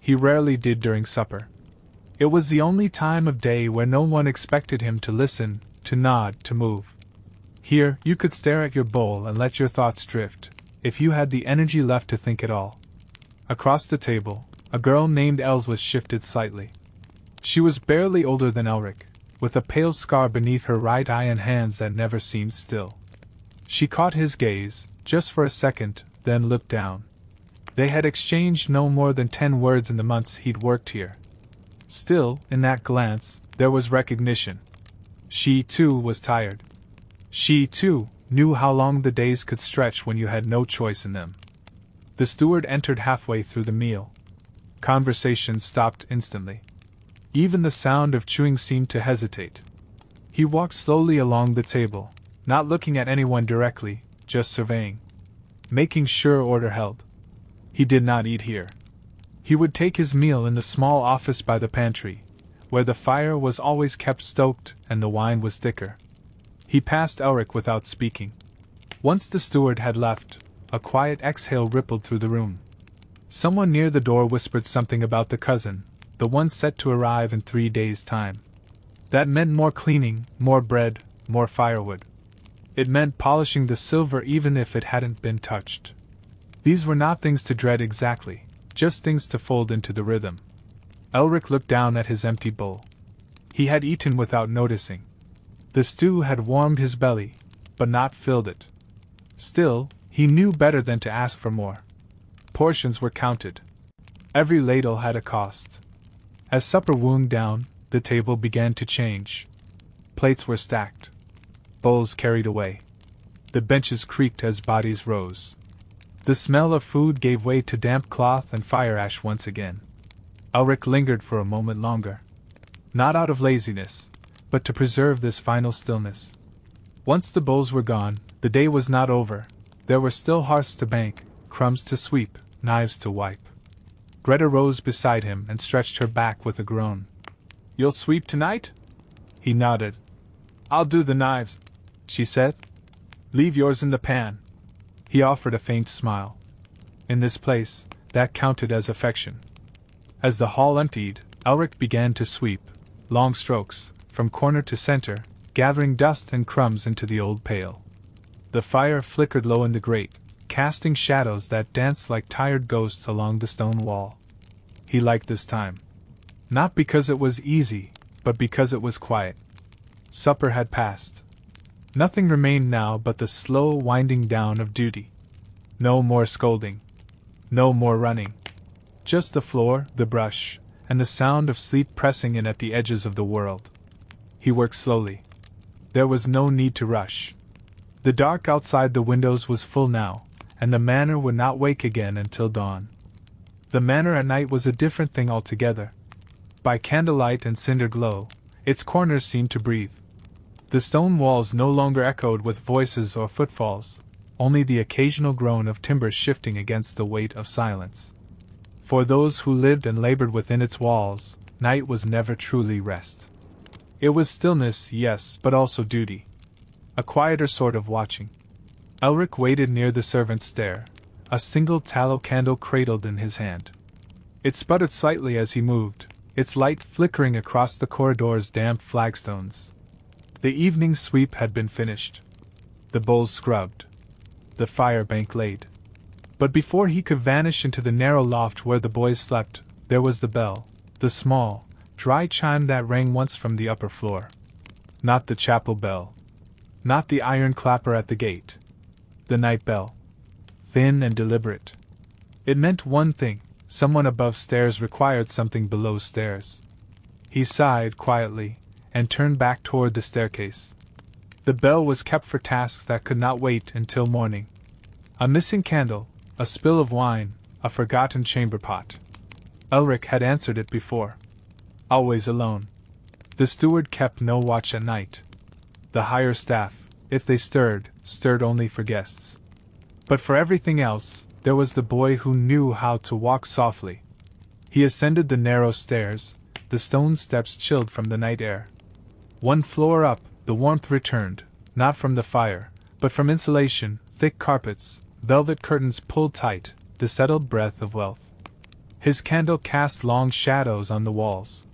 He rarely did during supper. It was the only time of day where no one expected him to listen, to nod, to move. Here, you could stare at your bowl and let your thoughts drift, if you had the energy left to think at all. Across the table, a girl named Elswith shifted slightly. She was barely older than Elric, with a pale scar beneath her right eye and hands that never seemed still. She caught his gaze, just for a second, then looked down. They had exchanged no more than 10 words in the months he'd worked here. Still, in that glance, there was recognition. She, too, was tired. She, too, knew how long the days could stretch when you had no choice in them. The steward entered halfway through the meal. Conversation stopped instantly. Even the sound of chewing seemed to hesitate. He walked slowly along the table, not looking at anyone directly, just surveying, making sure order held. He did not eat here. He would take his meal in the small office by the pantry, where the fire was always kept stoked and the wine was thicker. He passed Elric without speaking. Once the steward had left, a quiet exhale rippled through the room. Someone near the door whispered something about the cousin, the one set to arrive in 3 days' time. That meant more cleaning, more bread, more firewood. It meant polishing the silver even if it hadn't been touched. These were not things to dread exactly, just things to fold into the rhythm. Elric looked down at his empty bowl. He had eaten without noticing. The stew had warmed his belly, but not filled it. Still, he knew better than to ask for more. Portions were counted. Every ladle had a cost. As supper wound down, the table began to change. Plates were stacked. Bowls carried away. The benches creaked as bodies rose. The smell of food gave way to damp cloth and fire ash once again. Elric lingered for a moment longer. Not out of laziness, but to preserve this final stillness. Once the bowls were gone, the day was not over. There were still hearths to bank, crumbs to sweep, knives to wipe. Greta rose beside him and stretched her back with a groan. "You'll sweep tonight?" He nodded. "I'll do the knives," she said. "Leave yours in the pan." He offered a faint smile. In this place, that counted as affection. As the hall emptied, Elric began to sweep, long strokes, from corner to center, gathering dust and crumbs into the old pail. The fire flickered low in the grate, casting shadows that danced like tired ghosts along the stone wall. He liked this time. Not because it was easy, but because it was quiet. Supper had passed. Nothing remained now but the slow winding down of duty. No more scolding. No more running. Just the floor, the brush, and the sound of sleep pressing in at the edges of the world. He worked slowly. There was no need to rush. The dark outside the windows was full now, and the manor would not wake again until dawn. The manor at night was a different thing altogether. By candlelight and cinder glow, its corners seemed to breathe. The stone walls no longer echoed with voices or footfalls, only the occasional groan of timbers shifting against the weight of silence. For those who lived and labored within its walls, night was never truly rest. It was stillness, yes, but also duty. A quieter sort of watching. Elric waited near the servant's stair, a single tallow candle cradled in his hand. It sputtered slightly as he moved, its light flickering across the corridor's damp flagstones. The evening sweep had been finished. The bowls scrubbed. The fire bank laid. But before he could vanish into the narrow loft where the boys slept, there was the bell, the small, dry chime that rang once from the upper floor. Not the chapel bell. Not the iron clapper at the gate. The night bell. Thin and deliberate. It meant one thing: someone above stairs required something below stairs. He sighed quietly, and turned back toward the staircase. The bell was kept for tasks that could not wait until morning. A missing candle, a spill of wine, a forgotten chamber pot. Elric had answered it before. Always alone. The steward kept no watch at night. The higher staff, if they stirred only for guests. But for everything else, there was the boy who knew how to walk softly. He ascended the narrow stairs, the stone steps chilled from the night air. One floor up, the warmth returned, not from the fire, but from insulation, thick carpets, velvet curtains pulled tight, the settled breath of wealth. His candle cast long shadows on the walls.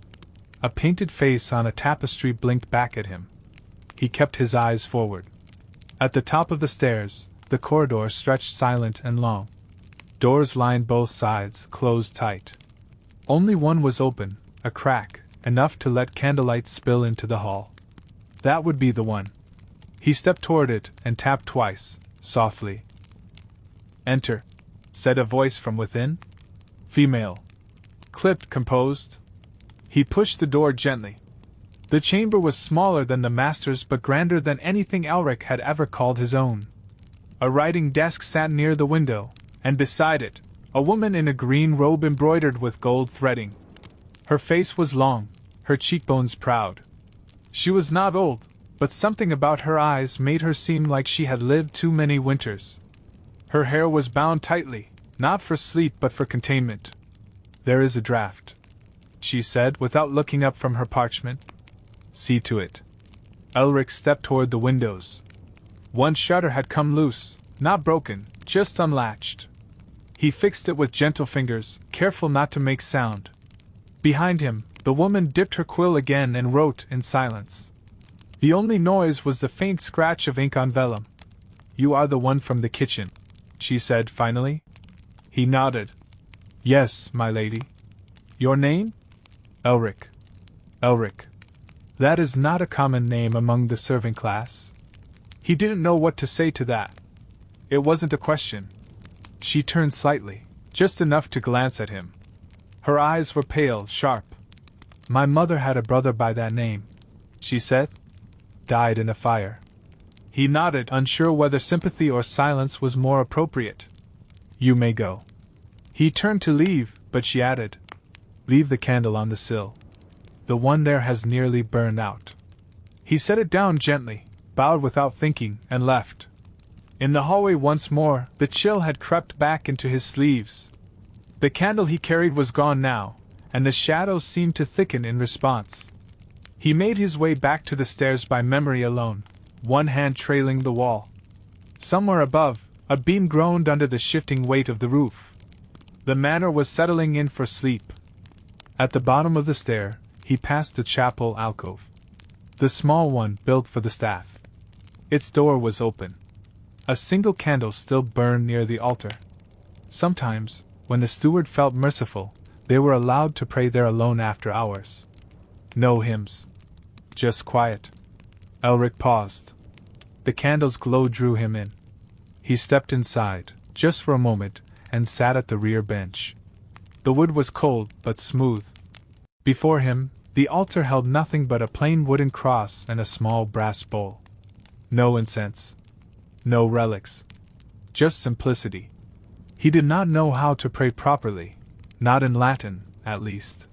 A painted face on a tapestry blinked back at him. He kept his eyes forward. At the top of the stairs, the corridor stretched silent and long. Doors lined both sides, closed tight. Only one was open, a crack, enough to let candlelight spill into the hall. That would be the one. He stepped toward it and tapped twice, softly. "Enter," said a voice from within. Female. Clipped, composed. He pushed the door gently. The chamber was smaller than the master's but grander than anything Elric had ever called his own. A writing desk sat near the window, and beside it, a woman in a green robe embroidered with gold threading. Her face was long, her cheekbones proud. She was not old, but something about her eyes made her seem like she had lived too many winters. Her hair was bound tightly, not for sleep but for containment. "There is a draft," she said without looking up from her parchment. "See to it." Elric stepped toward the windows. One shutter had come loose, not broken, just unlatched. He fixed it with gentle fingers, careful not to make sound. Behind him, the woman dipped her quill again and wrote in silence. The only noise was the faint scratch of ink on vellum. "You are the one from the kitchen," she said finally. He nodded. "Yes, my lady." "Your name?" "Elric." "Elric. That is not a common name among the serving class." He didn't know what to say to that. It wasn't a question. She turned slightly, just enough to glance at him. Her eyes were pale, sharp. "My mother had a brother by that name," she said. "Died in a fire." He nodded, unsure whether sympathy or silence was more appropriate. "You may go." He turned to leave, but she added, "Leave the candle on the sill. The one there has nearly burned out." He set it down gently, bowed without thinking, and left. In the hallway once more, the chill had crept back into his sleeves. The candle he carried was gone now, and the shadows seemed to thicken in response. He made his way back to the stairs by memory alone, one hand trailing the wall. Somewhere above, a beam groaned under the shifting weight of the roof. The manor was settling in for sleep. At the bottom of the stair, he passed the chapel alcove. The small one built for the staff. Its door was open. A single candle still burned near the altar. Sometimes, when the steward felt merciful, they were allowed to pray there alone after hours. No hymns. Just quiet. Elric paused. The candle's glow drew him in. He stepped inside, just for a moment, and sat at the rear bench. The wood was cold but smooth. Before him, the altar held nothing but a plain wooden cross and a small brass bowl. No incense. No relics. Just simplicity. He did not know how to pray properly, not in Latin, at least.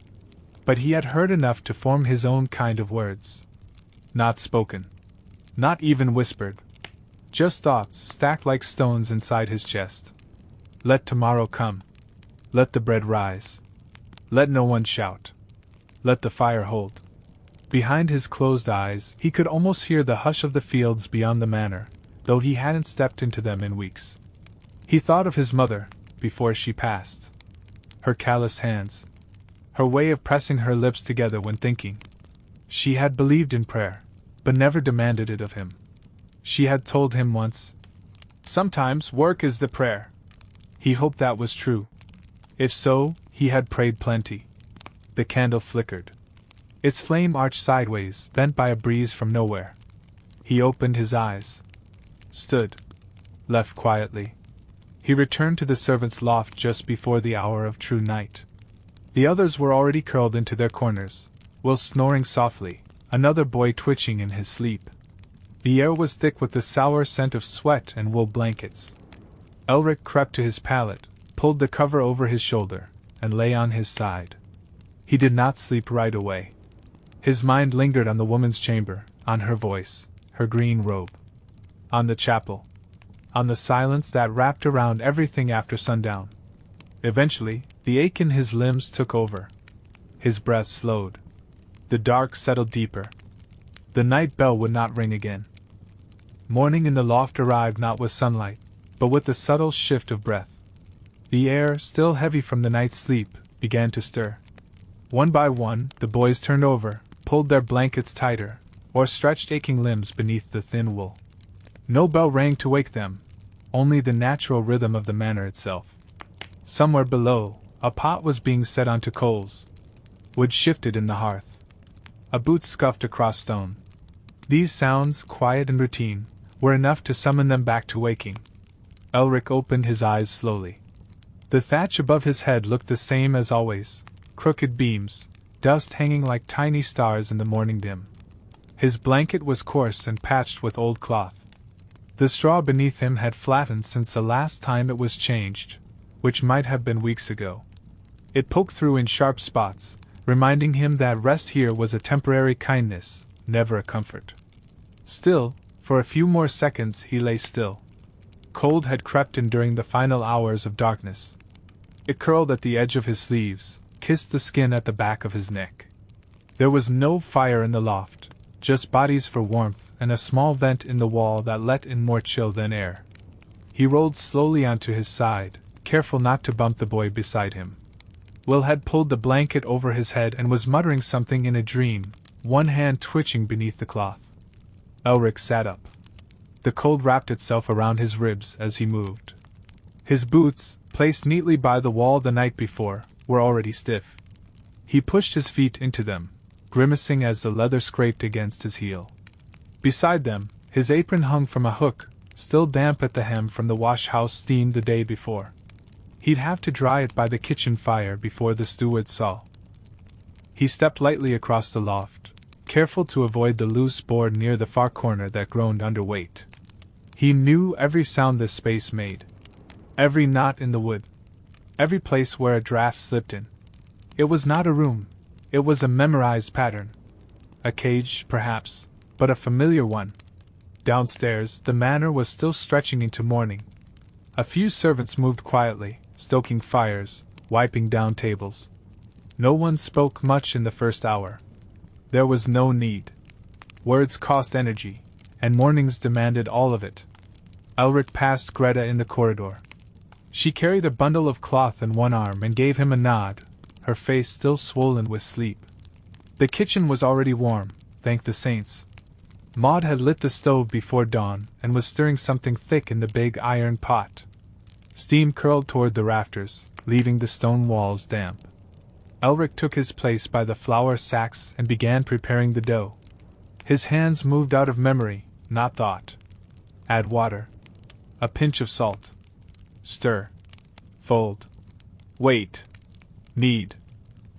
But he had heard enough to form his own kind of words. Not spoken. Not even whispered. Just thoughts stacked like stones inside his chest. Let tomorrow come. Let the bread rise. Let no one shout. Let the fire hold. Behind his closed eyes, he could almost hear the hush of the fields beyond the manor, though he hadn't stepped into them in weeks. He thought of his mother, before she passed. Her calloused hands. Her way of pressing her lips together when thinking. She had believed in prayer, but never demanded it of him. She had told him once, "Sometimes work is the prayer." He hoped that was true. If so, he had prayed plenty. The candle flickered. Its flame arched sideways, bent by a breeze from nowhere. He opened his eyes. Stood. Left quietly. He returned to the servants' loft just before the hour of true night. The others were already curled into their corners, Will snoring softly, another boy twitching in his sleep. The air was thick with the sour scent of sweat and wool blankets. Elric crept to his pallet, pulled the cover over his shoulder, and lay on his side. He did not sleep right away. His mind lingered on the woman's chamber, on her voice, her green robe. On the chapel. On the silence that wrapped around everything after sundown. Eventually, the ache in his limbs took over. His breath slowed. The dark settled deeper. The night bell would not ring again. Morning in the loft arrived not with sunlight, but with the subtle shift of breath. The air, still heavy from the night's sleep, began to stir. One by one, the boys turned over, pulled their blankets tighter, or stretched aching limbs beneath the thin wool. No bell rang to wake them, only the natural rhythm of the manor itself. Somewhere below, a pot was being set onto coals. Wood shifted in the hearth. A boot scuffed across stone. These sounds, quiet and routine, were enough to summon them back to waking. Elric opened his eyes slowly. The thatch above his head looked the same as always, crooked beams, dust hanging like tiny stars in the morning dim. His blanket was coarse and patched with old cloth. The straw beneath him had flattened since the last time it was changed, which might have been weeks ago. It poked through in sharp spots, reminding him that rest here was a temporary kindness, never a comfort. Still, for a few more seconds he lay still. Cold had crept in during the final hours of darkness. It curled at the edge of his sleeves, kissed the skin at the back of his neck. There was no fire in the loft, just bodies for warmth and a small vent in the wall that let in more chill than air. He rolled slowly onto his side, careful not to bump the boy beside him. Will had pulled the blanket over his head and was muttering something in a dream, one hand twitching beneath the cloth. Elric sat up. The cold wrapped itself around his ribs as he moved. His boots, placed neatly by the wall the night before, were already stiff. He pushed his feet into them, grimacing as the leather scraped against his heel. Beside them, his apron hung from a hook, still damp at the hem from the wash-house steam the day before. He'd have to dry it by the kitchen fire before the steward saw. He stepped lightly across the loft, careful to avoid the loose board near the far corner that groaned under weight. He knew every sound this space made, every knot in the wood, every place where a draft slipped in. It was not a room, it was a memorized pattern. A cage, perhaps, but a familiar one. Downstairs, the manor was still stretching into morning. A few servants moved quietly, stoking fires, wiping down tables. No one spoke much in the first hour. There was no need. Words cost energy, and mornings demanded all of it. Elric passed Greta in the corridor. She carried a bundle of cloth in one arm and gave him a nod, her face still swollen with sleep. The kitchen was already warm, thank the saints. Maud had lit the stove before dawn and was stirring something thick in the big iron pot. Steam curled toward the rafters, leaving the stone walls damp. Elric took his place by the flour sacks and began preparing the dough. His hands moved out of memory, not thought. Add water. A pinch of salt. Stir. Fold. Wait. Knead.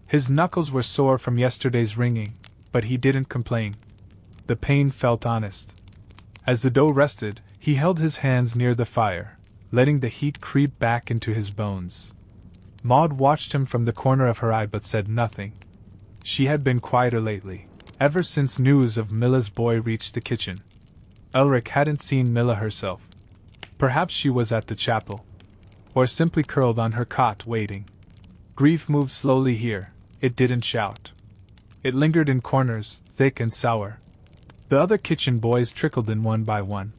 His knuckles were sore from yesterday's wringing, but he didn't complain. The pain felt honest. As the dough rested, he held his hands near the fire, letting the heat creep back into his bones. Maud watched him from the corner of her eye but said nothing. She had been quieter lately, ever since news of Milla's boy reached the kitchen. Elric hadn't seen Milla herself. Perhaps she was at the chapel, or simply curled on her cot waiting. Grief moved slowly here, it didn't shout. It lingered in corners, thick and sour. The other kitchen boys trickled in one by one.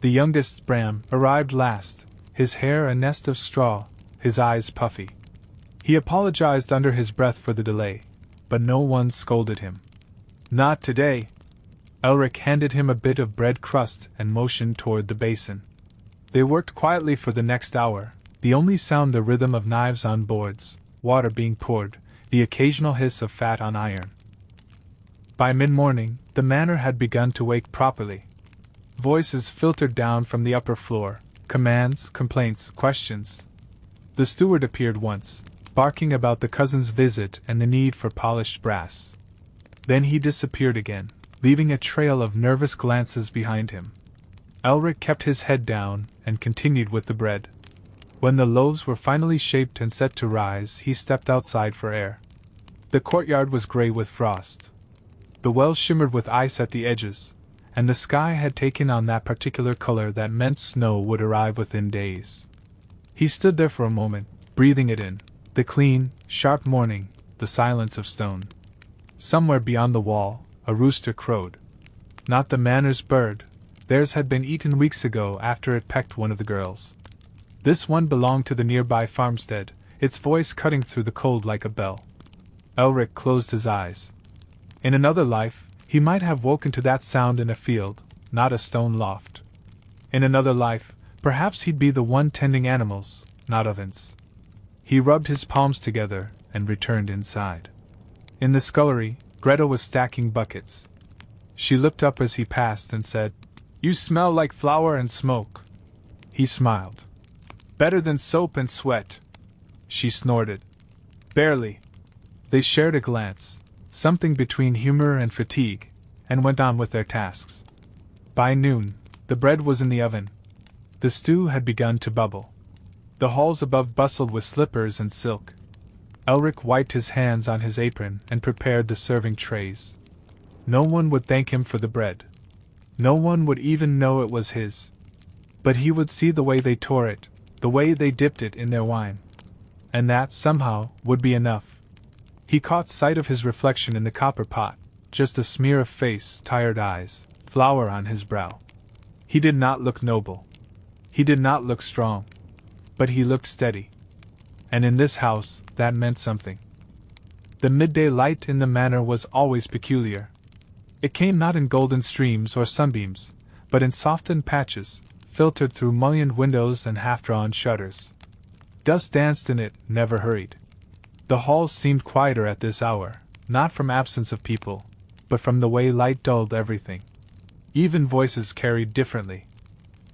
The youngest, Bram, arrived last, his hair a nest of straw, his eyes puffy. He apologized under his breath for the delay, but no one scolded him. Not today. Elric handed him a bit of bread crust and motioned toward the basin. They worked quietly for the next hour, the only sound the rhythm of knives on boards, water being poured, the occasional hiss of fat on iron. By mid-morning, the manor had begun to wake properly. Voices filtered down from the upper floor, commands, complaints, questions. The steward appeared once, barking about the cousin's visit and the need for polished brass. Then he disappeared again, leaving a trail of nervous glances behind him. Elric kept his head down and continued with the bread. When the loaves were finally shaped and set to rise, he stepped outside for air. The courtyard was gray with frost. The well shimmered with ice at the edges, and the sky had taken on that particular color that meant snow would arrive within days. He stood there for a moment, breathing it in, the clean, sharp morning, the silence of stone. Somewhere beyond the wall, a rooster crowed. Not the manor's bird, theirs had been eaten weeks ago after it pecked one of the girls. This one belonged to the nearby farmstead, its voice cutting through the cold like a bell. Elric closed his eyes. In another life, he might have woken to that sound in a field, not a stone loft. In another life, perhaps he'd be the one tending animals, not ovens. He rubbed his palms together and returned inside. In the scullery, Greta was stacking buckets. She looked up as he passed and said, "You smell like flour and smoke." He smiled. Better than soap and sweat. She snorted. Barely. They shared a glance, something between humor and fatigue, and went on with their tasks. By noon, the bread was in the oven. The stew had begun to bubble. The halls above bustled with slippers and silk. Elric wiped his hands on his apron and prepared the serving trays. No one would thank him for the bread. No one would even know it was his. But he would see the way they tore it, the way they dipped it in their wine. And that, somehow, would be enough. He caught sight of his reflection in the copper pot, just a smear of face, tired eyes, flour on his brow. He did not look noble. He did not look strong. But he looked steady. And in this house, that meant something. The midday light in the manor was always peculiar. It came not in golden streams or sunbeams, but in softened patches, filtered through mullioned windows and half-drawn shutters. Dust danced in it, never hurried. The halls seemed quieter at this hour, not from absence of people, but from the way light dulled everything. Even voices carried differently,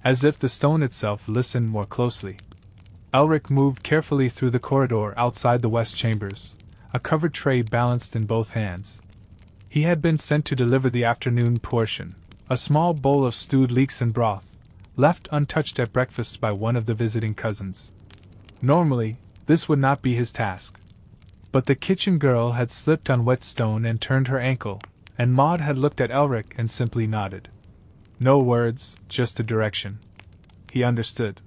as if the stone itself listened more closely. Elric moved carefully through the corridor outside the west chambers, a covered tray balanced in both hands. He had been sent to deliver the afternoon portion, a small bowl of stewed leeks and broth, left untouched at breakfast by one of the visiting cousins. Normally, this would not be his task. But the kitchen girl had slipped on wet stone and turned her ankle, and Maud had looked at Elric and simply nodded. No words, just a direction. He understood.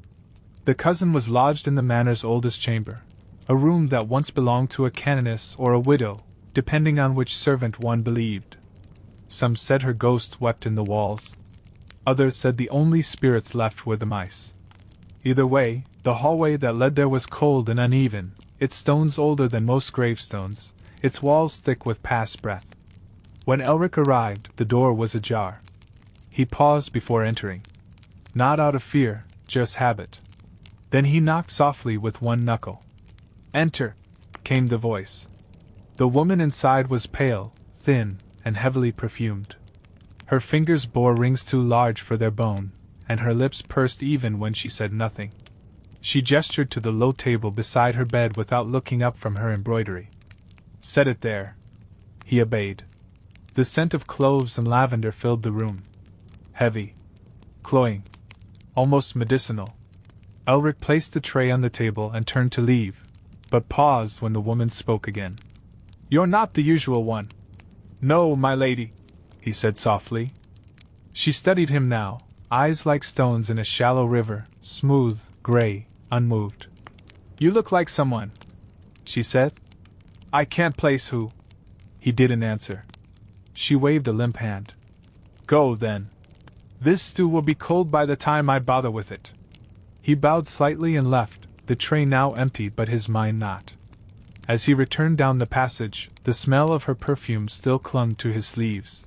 The cousin was lodged in the manor's oldest chamber, a room that once belonged to a canoness or a widow, depending on which servant one believed. Some said her ghost wept in the walls. Others said the only spirits left were the mice. Either way, the hallway that led there was cold and uneven, its stones older than most gravestones, its walls thick with past breath. When Elric arrived, the door was ajar. He paused before entering. Not out of fear, just habit. Then he knocked softly with one knuckle. "Enter," came the voice. The woman inside was pale, thin, and heavily perfumed. Her fingers bore rings too large for their bone, and her lips pursed even when she said nothing. She gestured to the low table beside her bed without looking up from her embroidery. "Set it there." He obeyed. The scent of cloves and lavender filled the room. Heavy. Cloying. Almost medicinal. Elric placed the tray on the table and turned to leave, but paused when the woman spoke again. "You're not the usual one." "No, my lady," he said softly. She studied him now, eyes like stones in a shallow river, smooth, gray, unmoved. "You look like someone," she said. "I can't place who." He didn't answer. She waved a limp hand. "Go, then. This stew will be cold by the time I bother with it." He bowed slightly and left, the tray now empty but his mind not. As he returned down the passage, the smell of her perfume still clung to his sleeves.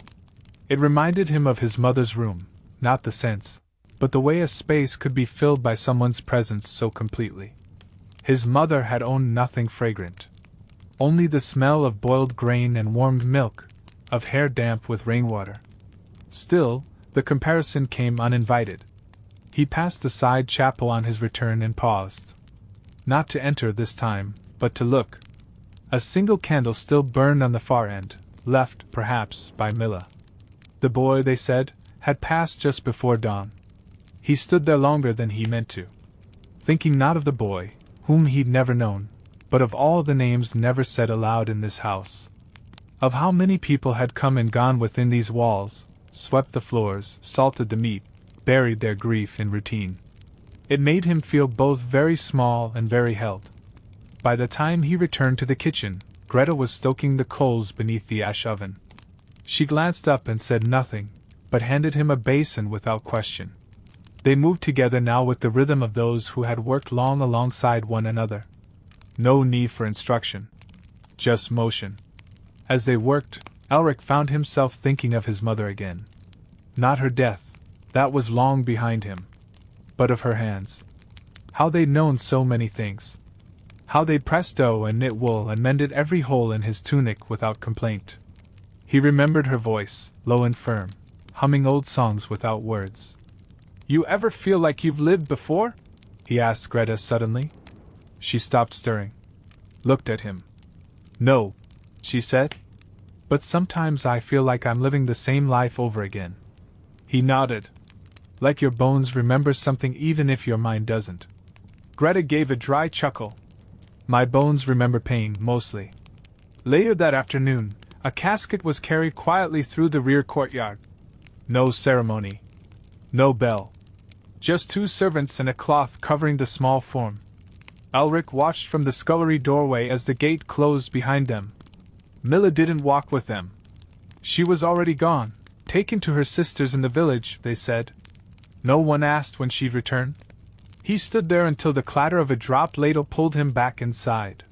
It reminded him of his mother's room, not the scents, but the way a space could be filled by someone's presence so completely. His mother had owned nothing fragrant. Only the smell of boiled grain and warmed milk, of hair damp with rainwater. Still, the comparison came uninvited. He passed the side chapel on his return and paused. Not to enter this time, but to look. A single candle still burned on the far end, left, perhaps, by Milla. The boy, they said, had passed just before dawn. He stood there longer than he meant to, thinking not of the boy, whom he'd never known, but of all the names never said aloud in this house. Of how many people had come and gone within these walls, swept the floors, salted the meat, buried their grief in routine. It made him feel both very small and very held. By the time he returned to the kitchen, Greta was stoking the coals beneath the ash oven. She glanced up and said nothing, but handed him a basin without question. They moved together now with the rhythm of those who had worked long alongside one another. No need for instruction. Just motion. As they worked, Elric found himself thinking of his mother again. Not her death. That was long behind him. But of her hands. How they'd known so many things. How they'd pressed dough and knit wool and mended every hole in his tunic without complaint. He remembered her voice, low and firm, humming old songs without words. You ever feel like you've lived before? He asked Greta suddenly. She stopped stirring. Looked at him. No, she said. But sometimes I feel like I'm living the same life over again. He nodded. Like your bones remember something even if your mind doesn't. Greta gave a dry chuckle. My bones remember pain, mostly. Later that afternoon, a casket was carried quietly through the rear courtyard. No ceremony. No bell. Just 2 servants and a cloth covering the small form. Elric watched from the scullery doorway as the gate closed behind them. Milla didn't walk with them. She was already gone, taken to her sisters in the village, they said. No one asked when she'd return. He stood there until the clatter of a dropped ladle pulled him back inside.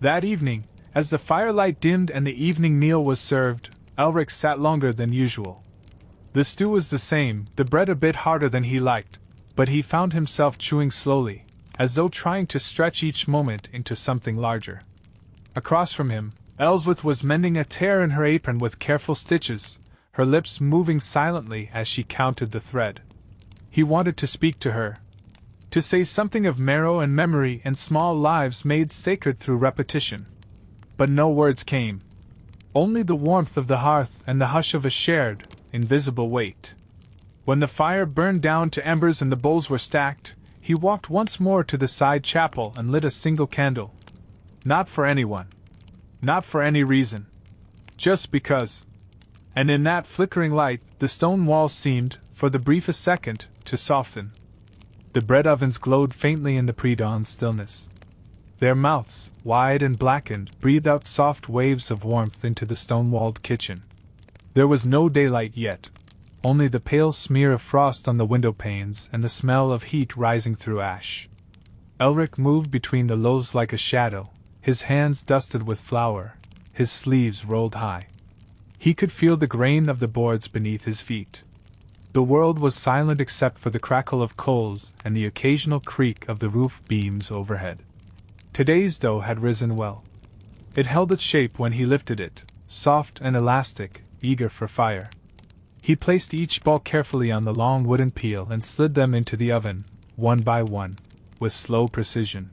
That evening, as the firelight dimmed and the evening meal was served, Elric sat longer than usual. The stew was the same, the bread a bit harder than he liked, but he found himself chewing slowly, as though trying to stretch each moment into something larger. Across from him, Elswith was mending a tear in her apron with careful stitches, her lips moving silently as she counted the thread. He wanted to speak to her, to say something of marrow and memory and small lives made sacred through repetition. But no words came. Only the warmth of the hearth and the hush of a shared, invisible weight. When the fire burned down to embers and the bowls were stacked, he walked once more to the side chapel and lit a single candle. Not for anyone. Not for any reason. Just because. And in that flickering light, the stone walls seemed, for the briefest second, to soften. The bread ovens glowed faintly in the pre-dawn stillness. Their mouths, wide and blackened, breathed out soft waves of warmth into the stone-walled kitchen. There was no daylight yet, only the pale smear of frost on the window panes and the smell of heat rising through ash. Elric moved between the loaves like a shadow, his hands dusted with flour, his sleeves rolled high. He could feel the grain of the boards beneath his feet. The world was silent except for the crackle of coals and the occasional creak of the roof beams overhead. Today's dough had risen well. It held its shape when he lifted it, soft and elastic, eager for fire. He placed each ball carefully on the long wooden peel and slid them into the oven, one by one, with slow precision.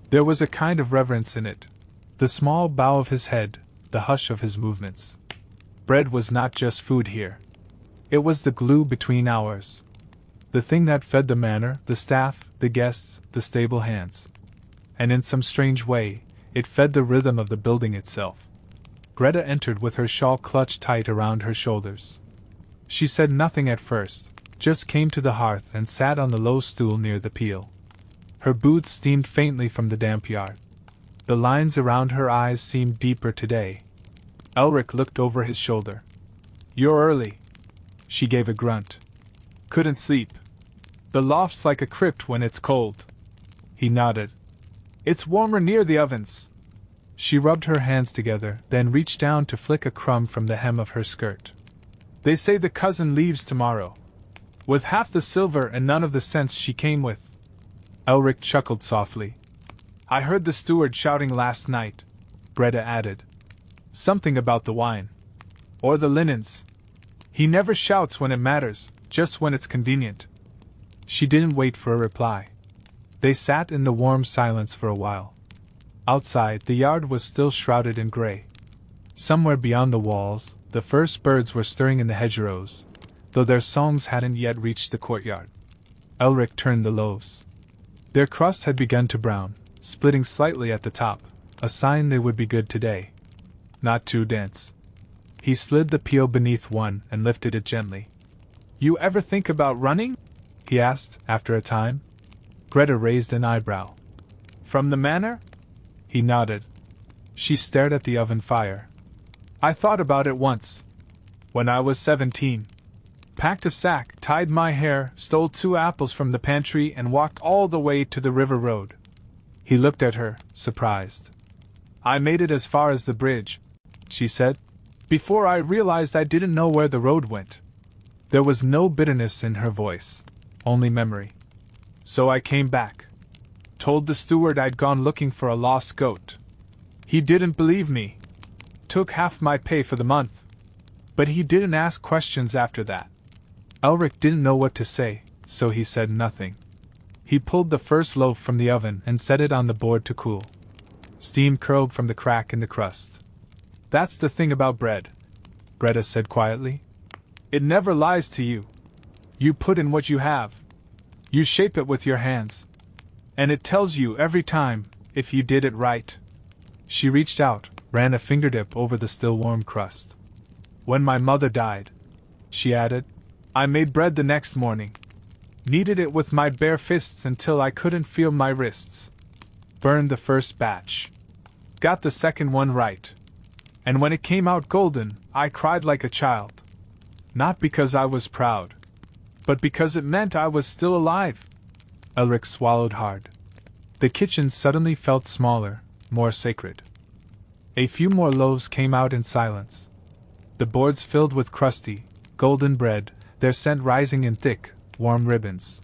There was a kind of reverence in it, the small bow of his head, the hush of his movements. Bread was not just food here. It was the glue between hours. The thing that fed the manor, the staff, the guests, the stable hands. And in some strange way, it fed the rhythm of the building itself. Greta entered with her shawl clutched tight around her shoulders. She said nothing at first, just came to the hearth and sat on the low stool near the peel. Her boots steamed faintly from the damp yard. The lines around her eyes seemed deeper today. Elric looked over his shoulder. "You're early." She gave a grunt. "Couldn't sleep. The loft's like a crypt when it's cold." He nodded. "It's warmer near the ovens." She rubbed her hands together, then reached down to flick a crumb from the hem of her skirt. "They say the cousin leaves tomorrow. With half the silver and none of the sense she came with." Elric chuckled softly. "I heard the steward shouting last night," Greta added. "Something about the wine. Or the linens. He never shouts when it matters, just when it's convenient." She didn't wait for a reply. They sat in the warm silence for a while. Outside, the yard was still shrouded in gray. Somewhere beyond the walls, the first birds were stirring in the hedgerows, though their songs hadn't yet reached the courtyard. Elric turned the loaves. Their crust had begun to brown, splitting slightly at the top, a sign they would be good today. Not too dense. He slid the peel beneath one and lifted it gently. "You ever think about running?" he asked, after a time. Greta raised an eyebrow. "From the manor?" He nodded. She stared at the oven fire. "I thought about it once. When I was 17. Packed a sack, tied my hair, stole 2 apples from the pantry and walked all the way to the river road." He looked at her, surprised. "I made it as far as the bridge," she said, "before I realized I didn't know where the road went." There was no bitterness in her voice, only memory. "So I came back. Told the steward I'd gone looking for a lost goat. He didn't believe me. Took half my pay for the month. But he didn't ask questions after that." Elric didn't know what to say, so he said nothing. He pulled the first loaf from the oven and set it on the board to cool. Steam curled from the crack in the crust. "That's the thing about bread," Greta said quietly. "It never lies to you. You put in what you have. You shape it with your hands. And it tells you every time, if you did it right." She reached out, ran a fingertip over the still warm crust. "When my mother died," she added, "I made bread the next morning. Kneaded it with my bare fists until I couldn't feel my wrists. Burned the first batch. Got the second one right. And when it came out golden, I cried like a child. Not because I was proud, but because it meant I was still alive." Elric swallowed hard. The kitchen suddenly felt smaller, more sacred. A few more loaves came out in silence. The boards filled with crusty, golden bread, their scent rising in thick, warm ribbons.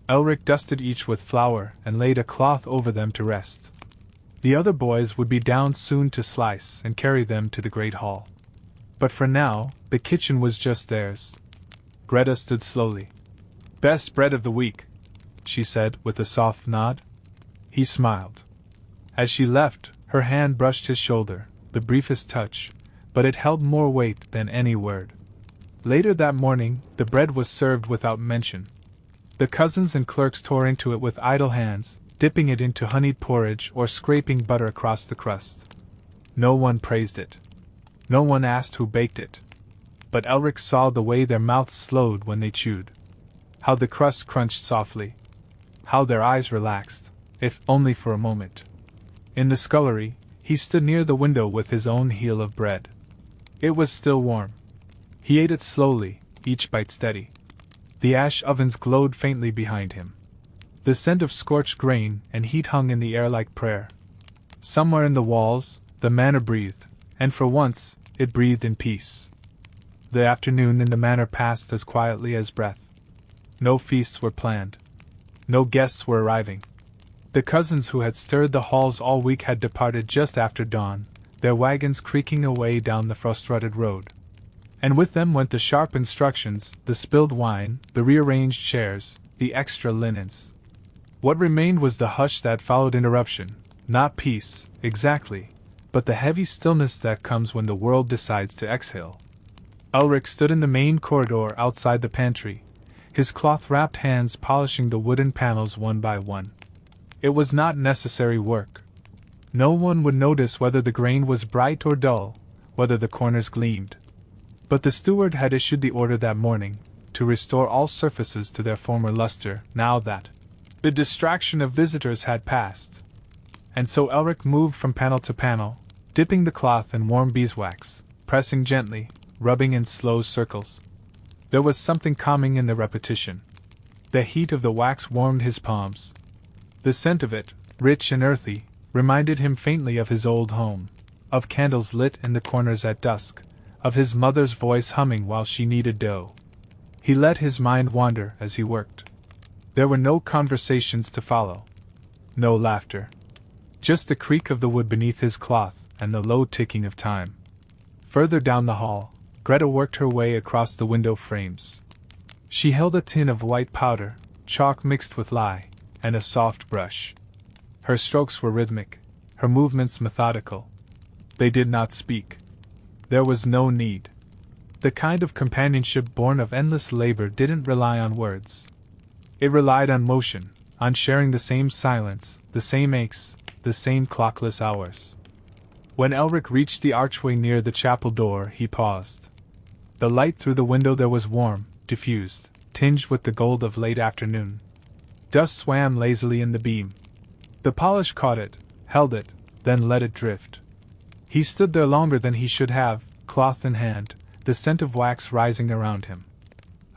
Elric dusted each with flour and laid a cloth over them to rest. The other boys would be down soon to slice and carry them to the great hall. But for now, the kitchen was just theirs. Greta stood slowly. "Best bread of the week," she said with a soft nod. He smiled. As she left, her hand brushed his shoulder, the briefest touch, but it held more weight than any word. Later that morning, the bread was served without mention. The cousins and clerks tore into it with idle hands, dipping it into honeyed porridge or scraping butter across the crust. No one praised it. No one asked who baked it. But Elric saw the way their mouths slowed when they chewed. How the crust crunched softly. How their eyes relaxed, if only for a moment. In the scullery, he stood near the window with his own heel of bread. It was still warm. He ate it slowly, each bite steady. The ash ovens glowed faintly behind him. The scent of scorched grain and heat hung in the air like prayer. Somewhere in the walls, the manor breathed, and for once, it breathed in peace. The afternoon in the manor passed as quietly as breath. No feasts were planned. No guests were arriving. The cousins who had stirred the halls all week had departed just after dawn, their wagons creaking away down the frost-rutted road. And with them went the sharp instructions, the spilled wine, the rearranged chairs, the extra linens. What remained was the hush that followed interruption, not peace, exactly, but the heavy stillness that comes when the world decides to exhale. Elric stood in the main corridor outside the pantry, his cloth-wrapped hands polishing the wooden panels one by one. It was not necessary work. No one would notice whether the grain was bright or dull, whether the corners gleamed. But the steward had issued the order that morning, to restore all surfaces to their former luster, now that the distraction of visitors had passed. And so Elric moved from panel to panel, dipping the cloth in warm beeswax, pressing gently, rubbing in slow circles. There was something calming in the repetition. The heat of the wax warmed his palms. The scent of it, rich and earthy, reminded him faintly of his old home, of candles lit in the corners at dusk, of his mother's voice humming while she kneaded dough. He let his mind wander as he worked. There were no conversations to follow. No laughter. Just the creak of the wood beneath his cloth and the low ticking of time. Further down the hall, Greta worked her way across the window frames. She held a tin of white powder, chalk mixed with lye, and a soft brush. Her strokes were rhythmic, her movements methodical. They did not speak. There was no need. The kind of companionship born of endless labor didn't rely on words. It relied on motion, on sharing the same silence, the same aches, the same clockless hours. When Elric reached the archway near the chapel door, he paused. The light through the window there was warm, diffused, tinged with the gold of late afternoon. Dust swam lazily in the beam. The polish caught it, held it, then let it drift. He stood there longer than he should have, cloth in hand, the scent of wax rising around him.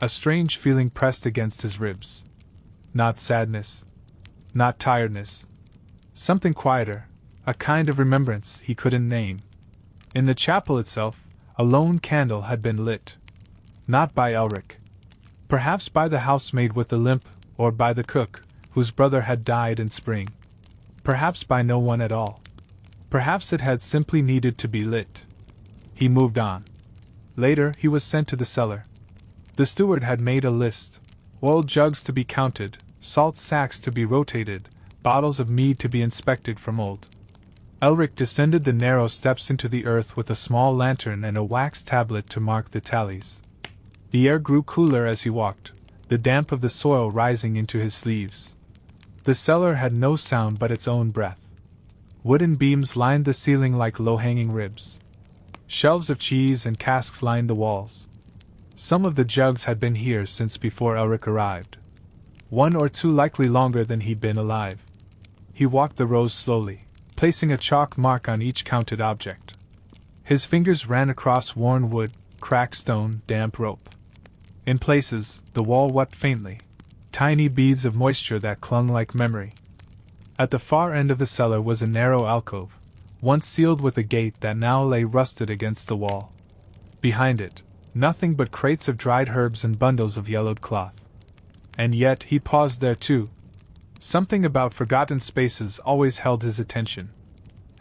A strange feeling pressed against his ribs. Not sadness. Not tiredness. Something quieter, a kind of remembrance he couldn't name. In the chapel itself, a lone candle had been lit. Not by Elric. Perhaps by the housemaid with the limp, or by the cook, whose brother had died in spring. Perhaps by no one at all. Perhaps it had simply needed to be lit. He moved on. Later, he was sent to the cellar. The steward had made a list, Oil jugs to be counted, salt sacks to be rotated, bottles of mead to be inspected for mold. Elric descended the narrow steps into the earth with a small lantern and a wax tablet to mark the tallies. The air grew cooler as he walked, the damp of the soil rising into his sleeves. The cellar had no sound but its own breath. Wooden beams lined the ceiling like low-hanging ribs. Shelves of cheese and casks lined the walls. Some of the jugs had been here since before Elric arrived. One or two likely longer than he'd been alive. He walked the rows slowly, placing a chalk mark on each counted object. His fingers ran across worn wood, cracked stone, damp rope. In places, the wall wept faintly, tiny beads of moisture that clung like memory. At the far end of the cellar was a narrow alcove, once sealed with a gate that now lay rusted against the wall. Behind it, nothing but crates of dried herbs and bundles of yellowed cloth. And yet he paused there too. Something about forgotten spaces always held his attention,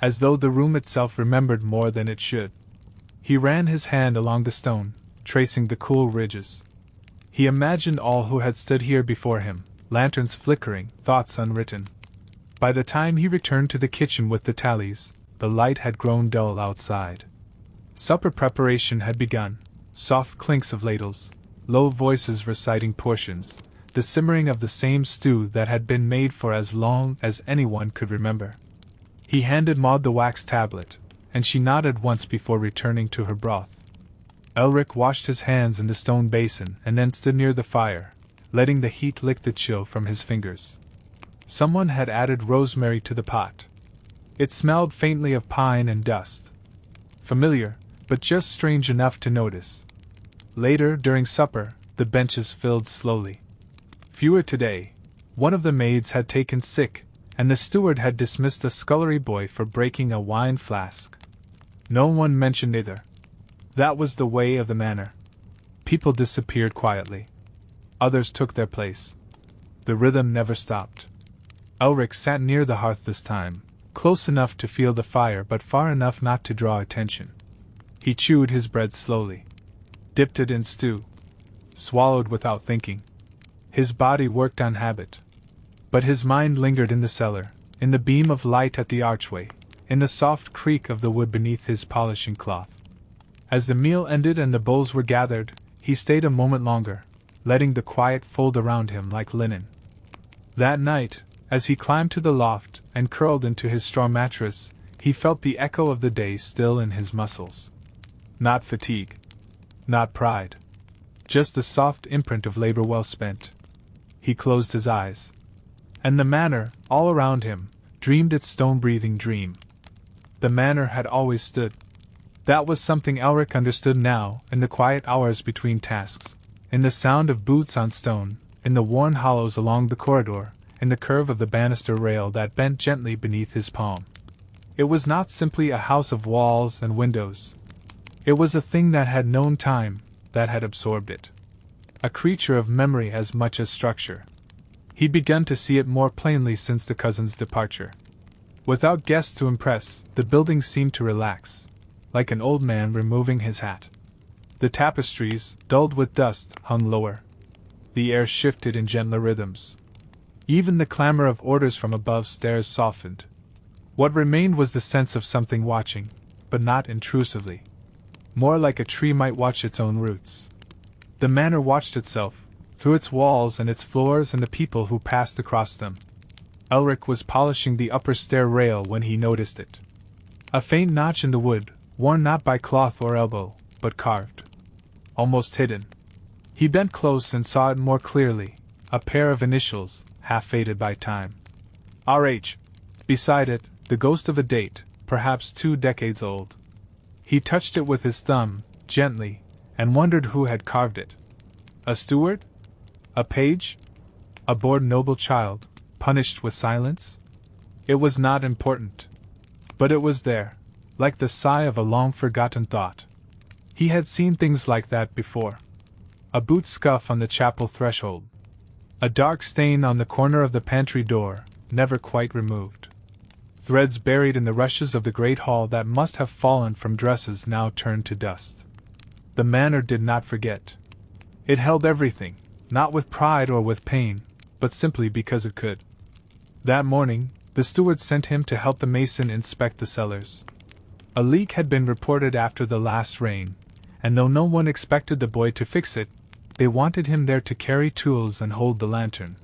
as though the room itself remembered more than it should. He ran his hand along the stone, tracing the cool ridges. He imagined all who had stood here before him, lanterns flickering, thoughts unwritten. By the time he returned to the kitchen with the tallies, the light had grown dull outside. Supper preparation had begun, soft clinks of ladles, low voices reciting portions, the simmering of the same stew that had been made for as long as anyone could remember. He handed Maud the wax tablet, and she nodded once before returning to her broth. Elric washed his hands in the stone basin and then stood near the fire, letting the heat lick the chill from his fingers. Someone had added rosemary to the pot. It smelled faintly of pine and dust. Familiar, but just strange enough to notice. Later, during supper, the benches filled slowly. Fewer today. One of the maids had taken sick, and the steward had dismissed a scullery boy for breaking a wine flask. No one mentioned either. That was the way of the manor. People disappeared quietly. Others took their place. The rhythm never stopped. Elric sat near the hearth this time, close enough to feel the fire but far enough not to draw attention. He chewed his bread slowly, dipped it in stew, swallowed without thinking. His body worked on habit. But his mind lingered in the cellar, in the beam of light at the archway, in the soft creak of the wood beneath his polishing cloth. As the meal ended and the bowls were gathered, he stayed a moment longer, letting the quiet fold around him like linen. That night, as he climbed to the loft and curled into his straw mattress, he felt the echo of the day still in his muscles. Not fatigue. Not pride. Just the soft imprint of labor well spent. He closed his eyes. And the manor, all around him, dreamed its stone-breathing dream. The manor had always stood. That was something Elric understood now, in the quiet hours between tasks, in the sound of boots on stone, in the worn hollows along the corridor, in the curve of the banister rail that bent gently beneath his palm. It was not simply a house of walls and windows. It was a thing that had known time, that had absorbed it. A creature of memory as much as structure. He'd begun to see it more plainly since the cousin's departure. Without guests to impress, the building seemed to relax, like an old man removing his hat. The tapestries, dulled with dust, hung lower. The air shifted in gentler rhythms. Even the clamor of orders from above stairs softened. What remained was the sense of something watching, but not intrusively. More like a tree might watch its own roots. The manor watched itself, through its walls and its floors and the people who passed across them. Elric was polishing the upper stair rail when he noticed it. A faint notch in the wood, worn not by cloth or elbow, but carved. Almost hidden. He bent close and saw it more clearly, a pair of initials, half faded by time. R.H. Beside it, the ghost of a date, perhaps 2 decades old. He touched it with his thumb, gently, and wondered who had carved it. A steward? A page? A bored noble child, punished with silence? It was not important. But it was there, like the sigh of a long-forgotten thought. He had seen things like that before. A boot scuff on the chapel threshold. A dark stain on the corner of the pantry door, never quite removed. Threads buried in the rushes of the great hall that must have fallen from dresses now turned to dust. The manor did not forget. It held everything, not with pride or with pain, but simply because it could. That morning, the steward sent him to help the mason inspect the cellars. A leak had been reported after the last rain, and though no one expected the boy to fix it, they wanted him there to carry tools and hold the lantern.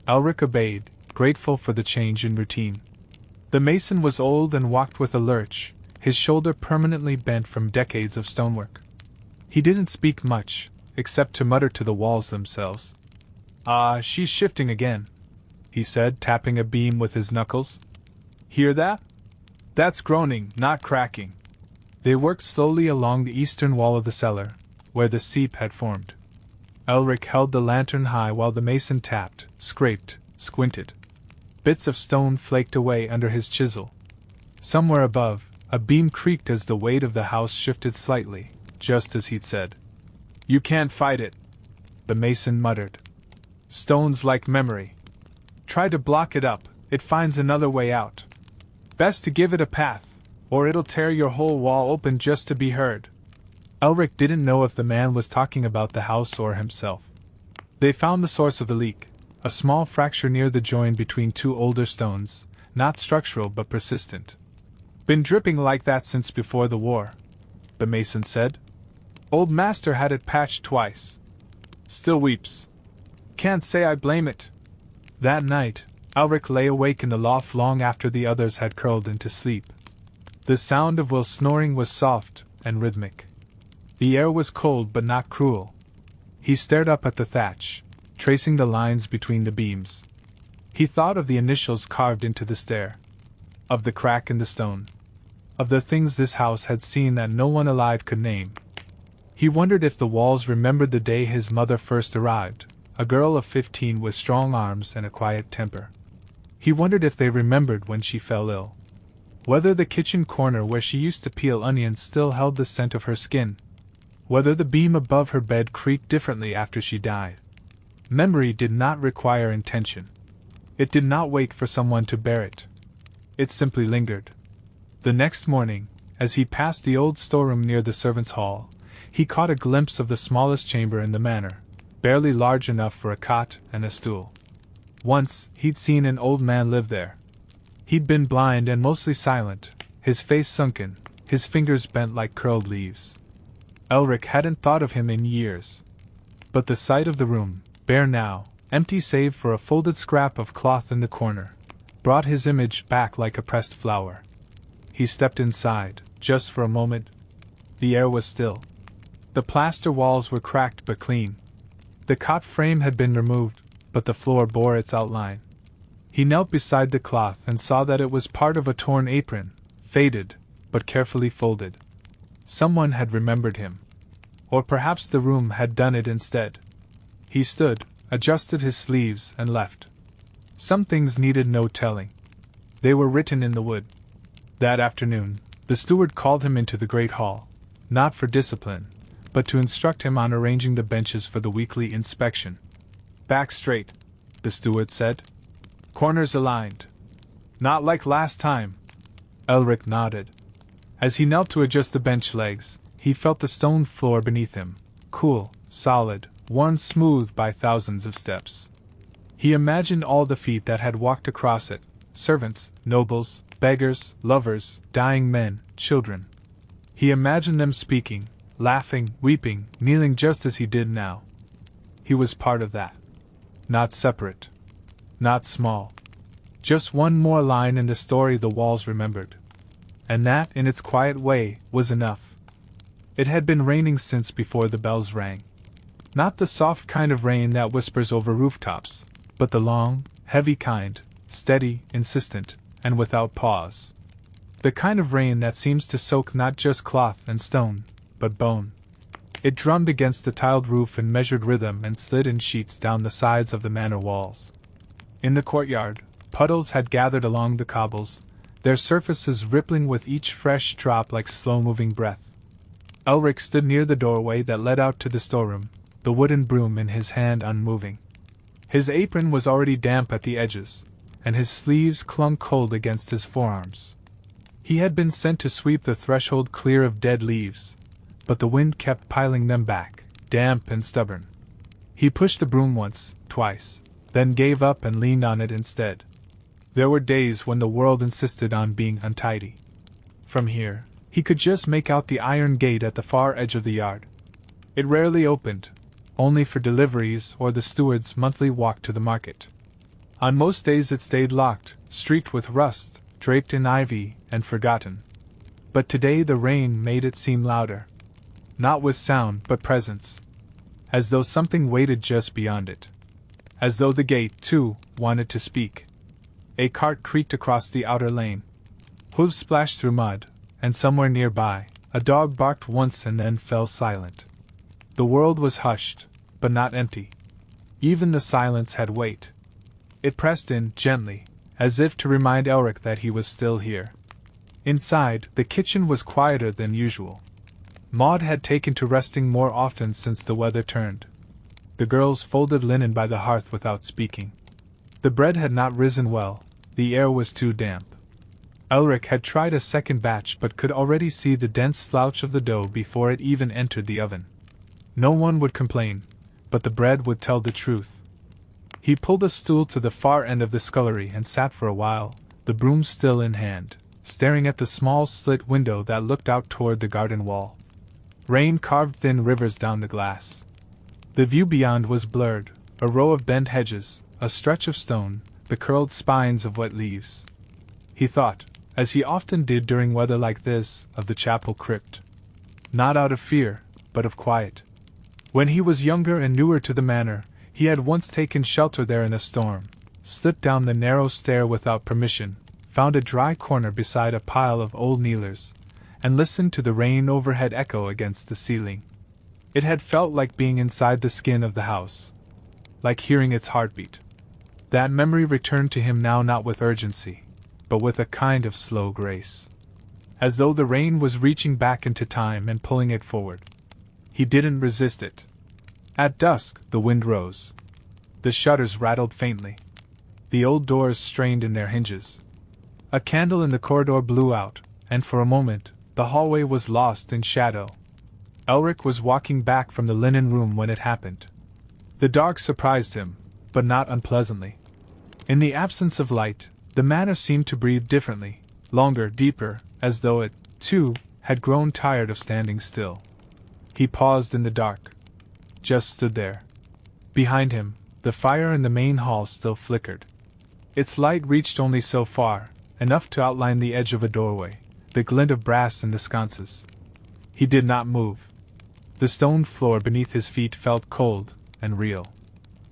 Elric obeyed, grateful for the change in routine. The mason was old and walked with a lurch, his shoulder permanently bent from decades of stonework. He didn't speak much, except to mutter to the walls themselves. She's shifting again," he said, tapping a beam with his knuckles. "Hear that? That's groaning, not cracking." They worked slowly along the eastern wall of the cellar, where the seep had formed. Elric held the lantern high while the mason tapped, scraped, squinted. Bits of stone flaked away under his chisel. Somewhere above, a beam creaked as the weight of the house shifted slightly, just as he'd said. "You can't fight it," the mason muttered. "Stone's like memory. Try to block it up, it finds another way out. Best to give it a path, or it'll tear your whole wall open just to be heard." Elric didn't know if the man was talking about the house or himself. They found the source of the leak, a small fracture near the join between two older stones, not structural but persistent. "Been dripping like that since before the war," the mason said. "Old master had it patched twice. Still weeps. Can't say I blame it." That night, Elric lay awake in the loft long after the others had curled into sleep. The sound of Will's snoring was soft and rhythmic. The air was cold but not cruel. He stared up at the thatch, tracing the lines between the beams. He thought of the initials carved into the stair, of the crack in the stone, of the things this house had seen that no one alive could name. He wondered if the walls remembered the day his mother first arrived, a girl of 15 with strong arms and a quiet temper. He wondered if they remembered when she fell ill. Whether the kitchen corner where she used to peel onions still held the scent of her skin. Whether the beam above her bed creaked differently after she died. Memory did not require intention. It did not wait for someone to bear it. It simply lingered. The next morning, as he passed the old storeroom near the servants' hall, he caught a glimpse of the smallest chamber in the manor, barely large enough for a cot and a stool. Once, he'd seen an old man live there. He'd been blind and mostly silent, his face sunken, his fingers bent like curled leaves. Elric hadn't thought of him in years. But the sight of the room, bare now, empty save for a folded scrap of cloth in the corner, brought his image back like a pressed flower. He stepped inside, just for a moment. The air was still. The plaster walls were cracked but clean. The cot frame had been removed, but the floor bore its outline. He knelt beside the cloth and saw that it was part of a torn apron, faded, but carefully folded. Someone had remembered him. Or perhaps the room had done it instead. He stood, adjusted his sleeves, and left. Some things needed no telling. They were written in the wood. That afternoon, the steward called him into the great hall, not for discipline, but to instruct him on arranging the benches for the weekly inspection. "Back straight," the steward said. "Corners aligned. Not like last time." Elric nodded. As he knelt to adjust the bench legs, he felt the stone floor beneath him, cool, solid, worn smooth by thousands of steps. He imagined all the feet that had walked across it, servants, nobles, beggars, lovers, dying men, children. He imagined them speaking, laughing, weeping, kneeling just as he did now. He was part of that. Not separate. Not small. Just one more line in the story the walls remembered. And that, in its quiet way, was enough. It had been raining since before the bells rang. Not the soft kind of rain that whispers over rooftops, but the long, heavy kind, steady, insistent, and without pause. The kind of rain that seems to soak not just cloth and stone, but bone. It drummed against the tiled roof in measured rhythm and slid in sheets down the sides of the manor walls. In the courtyard, puddles had gathered along the cobbles, their surfaces rippling with each fresh drop like slow-moving breath. Elric stood near the doorway that led out to the storeroom, the wooden broom in his hand unmoving. His apron was already damp at the edges, and his sleeves clung cold against his forearms. He had been sent to sweep the threshold clear of dead leaves, but the wind kept piling them back, damp and stubborn. He pushed the broom once, twice, then gave up and leaned on it instead. There were days when the world insisted on being untidy. From here, he could just make out the iron gate at the far edge of the yard. It rarely opened, only for deliveries or the steward's monthly walk to the market. On most days it stayed locked, streaked with rust, draped in ivy, and forgotten. But today the rain made it seem louder. Not with sound, but presence. As though something waited just beyond it. As though the gate, too, wanted to speak. A cart creaked across the outer lane. Hooves splashed through mud, and somewhere nearby, a dog barked once and then fell silent. The world was hushed, but not empty. Even the silence had weight. It pressed in, gently, as if to remind Elric that he was still here. Inside, the kitchen was quieter than usual. Maud had taken to resting more often since the weather turned. The girls folded linen by the hearth without speaking. The bread had not risen well, the air was too damp. Elric had tried a second batch but could already see the dense slouch of the dough before it even entered the oven. No one would complain, but the bread would tell the truth. He pulled a stool to the far end of the scullery and sat for a while, the broom still in hand, staring at the small slit window that looked out toward the garden wall. Rain carved thin rivers down the glass. The view beyond was blurred, a row of bent hedges, a stretch of stone, the curled spines of wet leaves. He thought, as he often did during weather like this, of the chapel crypt. Not out of fear, but of quiet. When he was younger and newer to the manor, he had once taken shelter there in a storm, slipped down the narrow stair without permission, found a dry corner beside a pile of old kneelers, and listened to the rain overhead echo against the ceiling. It had felt like being inside the skin of the house, like hearing its heartbeat. That memory returned to him now, not with urgency, but with a kind of slow grace. As though the rain was reaching back into time and pulling it forward. He didn't resist it. At dusk, the wind rose. The shutters rattled faintly. The old doors strained in their hinges. A candle in the corridor blew out, and for a moment, the hallway was lost in shadow. Elric was walking back from the linen room when it happened. The dark surprised him, but not unpleasantly. In the absence of light, the manor seemed to breathe differently, longer, deeper, as though it, too, had grown tired of standing still. He paused in the dark. Just stood there. Behind him, the fire in the main hall still flickered. Its light reached only so far, enough to outline the edge of a doorway, the glint of brass in the sconces. He did not move. The stone floor beneath his feet felt cold and real.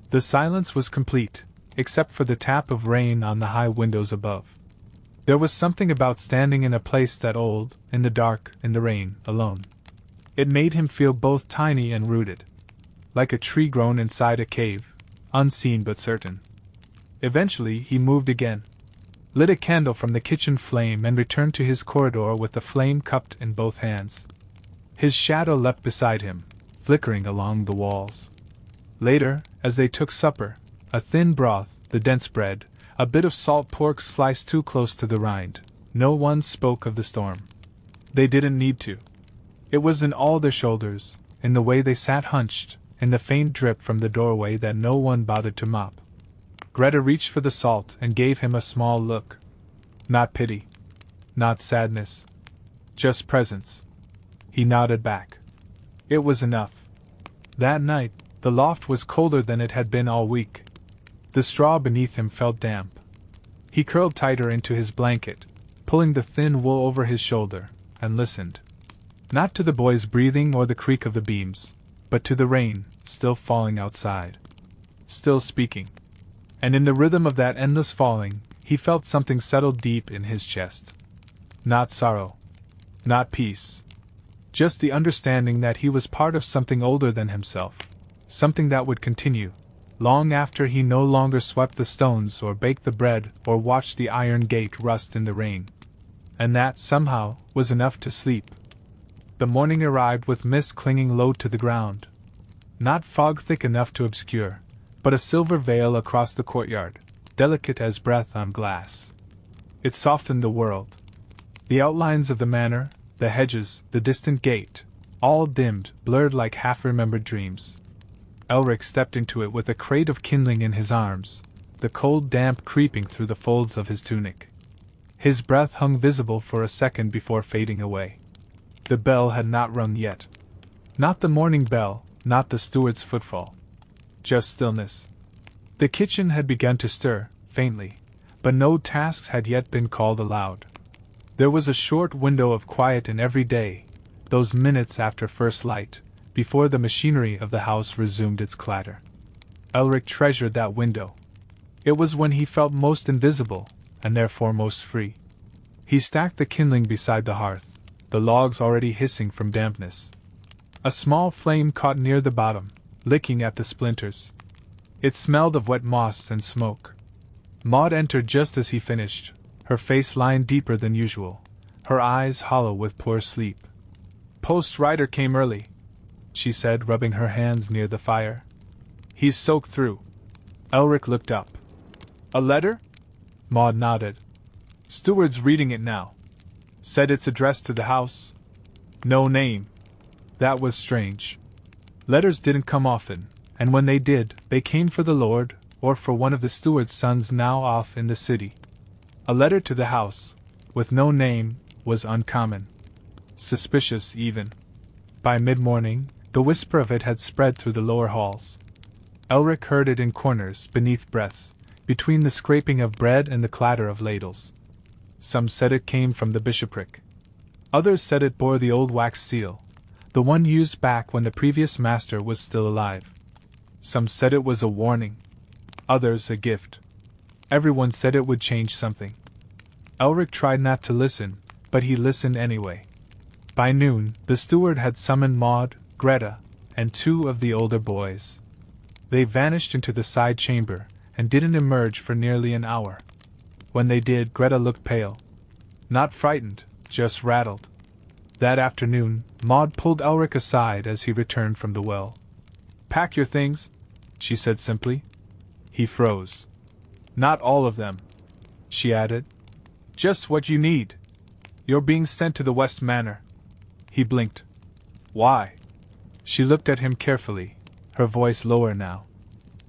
The silence was complete, except for the tap of rain on the high windows above. There was something about standing in a place that old, in the dark, in the rain, alone. It made him feel both tiny and rooted. Like a tree grown inside a cave, unseen but certain. Eventually he moved again, lit a candle from the kitchen flame and returned to his corridor with the flame cupped in both hands. His shadow leapt beside him, flickering along the walls. Later, as they took supper, a thin broth, the dense bread, a bit of salt pork sliced too close to the rind, no one spoke of the storm. They didn't need to. It was in all their shoulders, in the way they sat hunched, in the faint drip from the doorway that no one bothered to mop. Greta reached for the salt and gave him a small look. Not pity. Not sadness. Just presence. He nodded back. It was enough. That night, the loft was colder than it had been all week. The straw beneath him felt damp. He curled tighter into his blanket, pulling the thin wool over his shoulder, and listened. Not to the boy's breathing or the creak of the beams, but to the rain, still falling outside. Still speaking. And in the rhythm of that endless falling, he felt something settle deep in his chest. Not sorrow. Not peace. Just the understanding that he was part of something older than himself. Something that would continue, long after he no longer swept the stones or baked the bread or watched the iron gate rust in the rain. And that, somehow, was enough to sleep. The morning arrived with mist clinging low to the ground. Not fog thick enough to obscure, but a silver veil across the courtyard, delicate as breath on glass. It softened the world. The outlines of the manor, the hedges, the distant gate, all dimmed, blurred like half-remembered dreams. Elric stepped into it with a crate of kindling in his arms, the cold damp creeping through the folds of his tunic. His breath hung visible for a second before fading away. The bell had not rung yet. Not the morning bell, not the steward's footfall. Just stillness. The kitchen had begun to stir, faintly, but no tasks had yet been called aloud. There was a short window of quiet in every day, those minutes after first light, before the machinery of the house resumed its clatter. Elric treasured that window. It was when he felt most invisible, and therefore most free. He stacked the kindling beside the hearth, the logs already hissing from dampness. A small flame caught near the bottom, licking at the splinters. It smelled of wet moss and smoke. Maud entered just as he finished, her face lined deeper than usual, her eyes hollow with poor sleep. "Post rider came early," she said, rubbing her hands near the fire. "He's soaked through." Elric looked up. "A letter?" Maud nodded. "Steward's reading it now. Said it's addressed to the house. No name." That was strange. Letters didn't come often, and when they did, they came for the Lord, or for one of the steward's sons now off in the city. A letter to the house, with no name, was uncommon. Suspicious, even. By mid-morning, the whisper of it had spread through the lower halls. Elric heard it in corners, beneath breaths, between the scraping of bread and the clatter of ladles. Some said it came from the bishopric. Others said it bore the old wax seal, the one used back when the previous master was still alive. Some said it was a warning. Others a gift. Everyone said it would change something. Elric tried not to listen, but he listened anyway. By noon, the steward had summoned Maud, Greta, and 2 of the older boys. They vanished into the side chamber, and didn't emerge for nearly an hour. When they did, Greta looked pale. Not frightened, just rattled. That afternoon, Maud pulled Elric aside as he returned from the well. "Pack your things," she said simply. He froze. "Not all of them," she added. "Just what you need. You're being sent to the West Manor." He blinked. "Why?" She looked at him carefully, her voice lower now.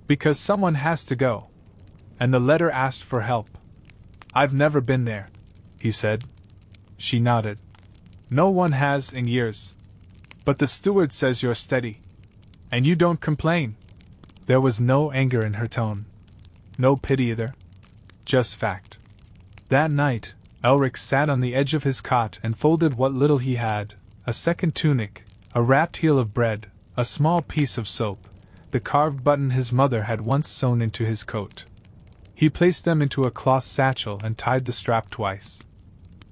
"Because someone has to go. And the letter asked for help." "I've never been there," he said. She nodded. "No one has in years. But the steward says you're steady. And you don't complain." There was no anger in her tone. No pity either. Just fact. That night, Elric sat on the edge of his cot and folded what little he had, a second tunic, a wrapped heel of bread, a small piece of soap, the carved button his mother had once sewn into his coat. He placed them into a cloth satchel and tied the strap twice.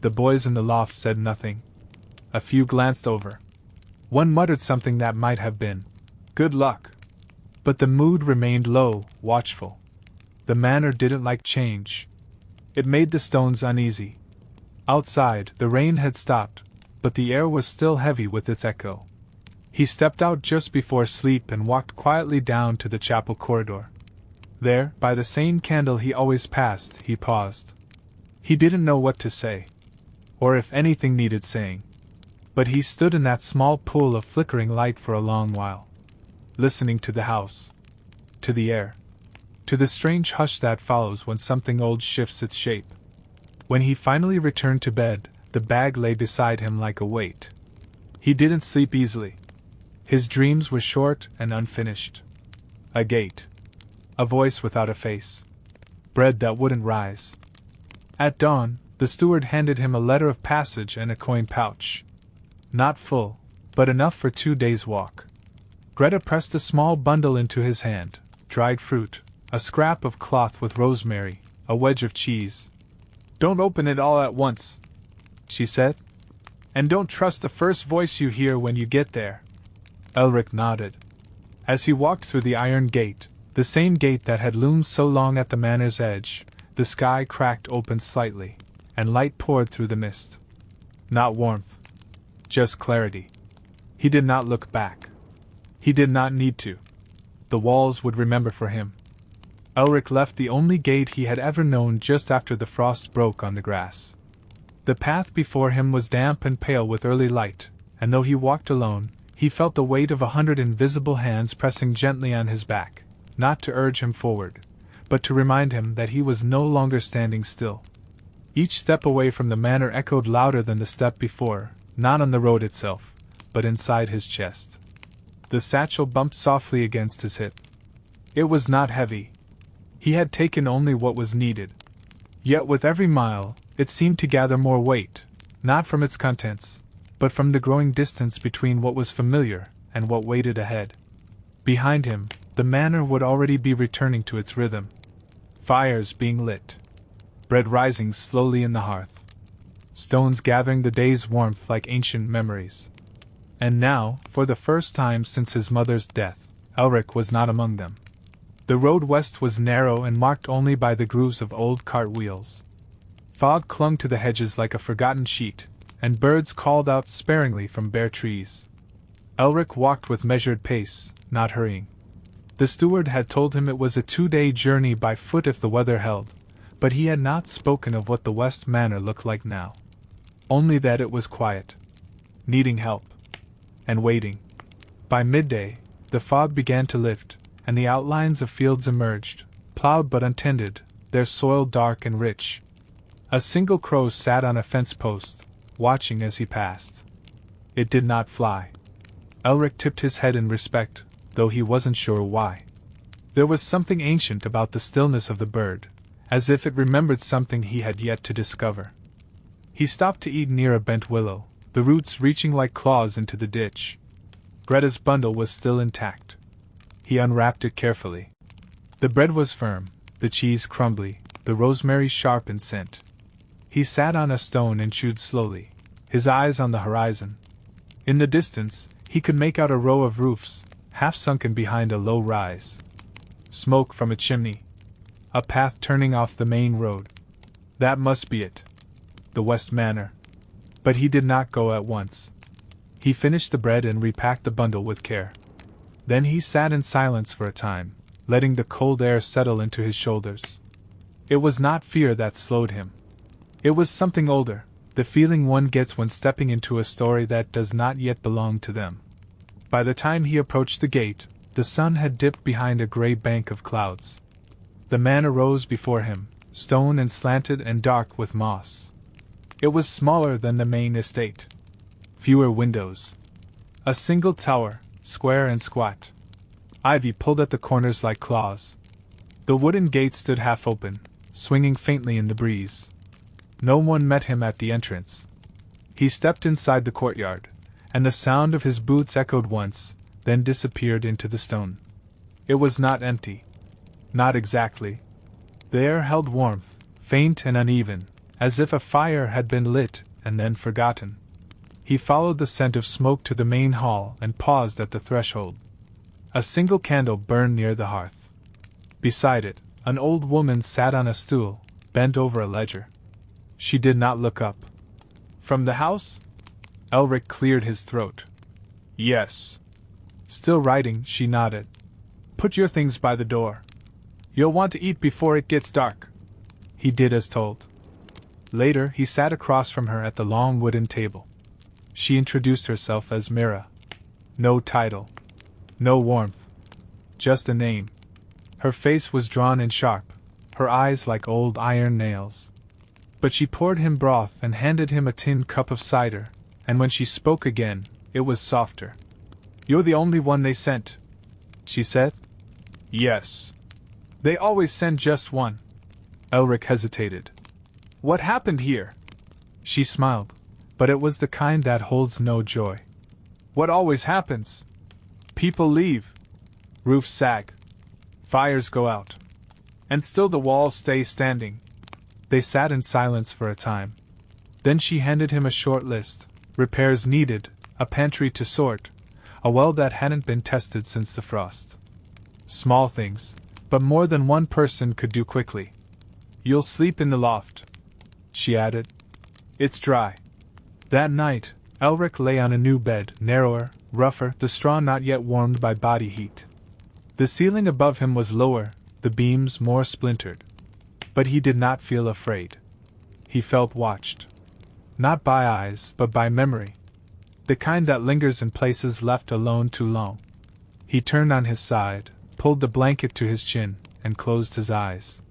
The boys in the loft said nothing. A few glanced over. One muttered something that might have been, "Good luck." But the mood remained low, watchful. The manor didn't like change. It made the stones uneasy. Outside, the rain had stopped, but the air was still heavy with its echo. He stepped out just before sleep and walked quietly down to the chapel corridor. There, by the same candle he always passed, he paused. He didn't know what to say, or if anything needed saying. But he stood in that small pool of flickering light for a long while, listening to the house, to the air, to the strange hush that follows when something old shifts its shape. When he finally returned to bed, the bag lay beside him like a weight. He didn't sleep easily. His dreams were short and unfinished. A gate. A voice without a face. Bread that wouldn't rise. At dawn, the steward handed him a letter of passage and a coin pouch. Not full, but enough for 2 days' walk. Greta pressed a small bundle into his hand, dried fruit, a scrap of cloth with rosemary, a wedge of cheese. "Don't open it all at once," she said. "And don't trust the first voice you hear when you get there." Elric nodded. As he walked through the iron gate, the same gate that had loomed so long at the manor's edge, the sky cracked open slightly, and light poured through the mist. Not warmth. Just clarity. He did not look back. He did not need to. The walls would remember for him. Elric left the only gate he had ever known just after the frost broke on the grass. The path before him was damp and pale with early light, and though he walked alone, He felt the weight of 100 invisible hands pressing gently on his back, not to urge him forward, but to remind him that he was no longer standing still. Each step away from the manor echoed louder than the step before, not on the road itself, but inside his chest. The satchel bumped softly against his hip. It was not heavy. He had taken only what was needed. Yet with every mile, it seemed to gather more weight, not from its contents, but from the growing distance between what was familiar and what waited ahead. Behind him, the manor would already be returning to its rhythm. Fires being lit. Bread rising slowly in the hearth. Stones gathering the day's warmth like ancient memories. And now, for the first time since his mother's death, Elric was not among them. The road west was narrow and marked only by the grooves of old cart wheels. Fog clung to the hedges like a forgotten sheet, and birds called out sparingly from bare trees. Elric walked with measured pace, not hurrying. The steward had told him it was a 2-day journey by foot if the weather held, but he had not spoken of what the West Manor looked like now. Only that it was quiet, needing help, and waiting. By midday, the fog began to lift, and the outlines of fields emerged, plowed but untended, their soil dark and rich. A single crow sat on a fence post, watching as he passed. It did not fly. Elric tipped his head in respect, though he wasn't sure why. There was something ancient about the stillness of the bird, as if it remembered something he had yet to discover. He stopped to eat near a bent willow, the roots reaching like claws into the ditch. Greta's bundle was still intact. He unwrapped it carefully. The bread was firm, the cheese crumbly, the rosemary sharp in scent. He sat on a stone and chewed slowly, his eyes on the horizon. In the distance, he could make out a row of roofs, half sunken behind a low rise. Smoke from a chimney. A path turning off the main road. That must be it. The West Manor. But he did not go at once. He finished the bread and repacked the bundle with care. Then he sat in silence for a time, letting the cold air settle into his shoulders. It was not fear that slowed him. It was something older, the feeling one gets when stepping into a story that does not yet belong to them. By the time he approached the gate, the sun had dipped behind a gray bank of clouds. The manor rose before him, stone and slanted and dark with moss. It was smaller than the main estate. Fewer windows. A single tower, square and squat. Ivy pulled at the corners like claws. The wooden gate stood half open, swinging faintly in the breeze. No one met him at the entrance. He stepped inside the courtyard, and the sound of his boots echoed once, then disappeared into the stone. It was not empty. Not exactly. The air held warmth, faint and uneven, as if a fire had been lit and then forgotten. He followed the scent of smoke to the main hall and paused at the threshold. A single candle burned near the hearth. Beside it, an old woman sat on a stool, bent over a ledger. She did not look up. From the house? Elric cleared his throat. Yes. Still writing, she nodded. Put your things by the door. You'll want to eat before it gets dark. He did as told. Later, he sat across from her at the long wooden table. She introduced herself as Mira. No title. No warmth. Just a name. Her face was drawn and sharp, her eyes like old iron nails. But she poured him broth and handed him a tin cup of cider, and when she spoke again, it was softer. You're the only one they sent, she said. Yes. They always send just one. Elric hesitated. What happened here? She smiled, but it was the kind that holds no joy. What always happens? People leave. Roofs sag. Fires go out. And still the walls stay standing. They sat in silence for a time. Then she handed him a short list. Repairs needed, a pantry to sort, a well that hadn't been tested since the frost. Small things, but more than one person could do quickly. You'll sleep in the loft, she added. It's dry. That night, Elric lay on a new bed, narrower, rougher, the straw not yet warmed by body heat. The ceiling above him was lower, the beams more splintered. But he did not feel afraid. He felt watched. Not by eyes, but by memory. The kind that lingers in places left alone too long. He turned on his side, pulled the blanket to his chin, and closed his eyes.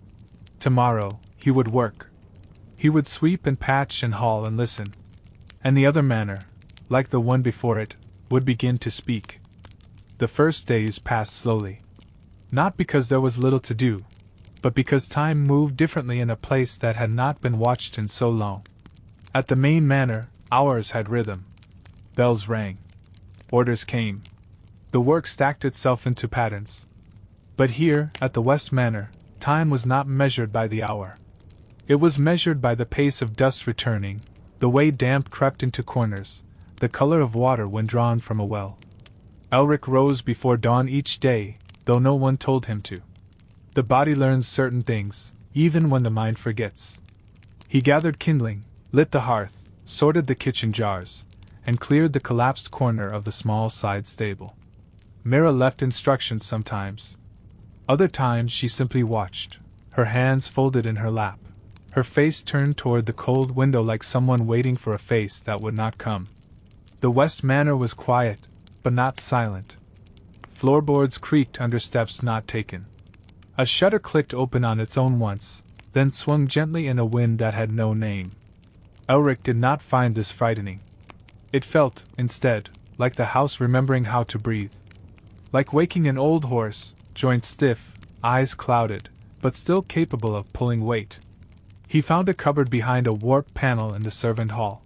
Tomorrow, he would work. He would sweep and patch and haul and listen. And the other manor, like the one before it, would begin to speak. The first days passed slowly. Not because there was little to do, but because time moved differently in a place that had not been watched in so long. At the main manor, hours had rhythm. Bells rang. Orders came. The work stacked itself into patterns. But here, at the West Manor, time was not measured by the hour. It was measured by the pace of dust returning, the way damp crept into corners, the color of water when drawn from a well. Elric rose before dawn each day, though no one told him to. The body learns certain things, even when the mind forgets. He gathered kindling, lit the hearth, sorted the kitchen jars, and cleared the collapsed corner of the small side stable. Mira left instructions sometimes. Other times she simply watched, her hands folded in her lap, her face turned toward the cold window like someone waiting for a face that would not come. The West Manor was quiet, but not silent. Floorboards creaked under steps not taken. A shutter clicked open on its own once, then swung gently in a wind that had no name. Elric did not find this frightening. It felt, instead, like the house remembering how to breathe. Like waking an old horse, joints stiff, eyes clouded, but still capable of pulling weight. He found a cupboard behind a warped panel in the servant hall.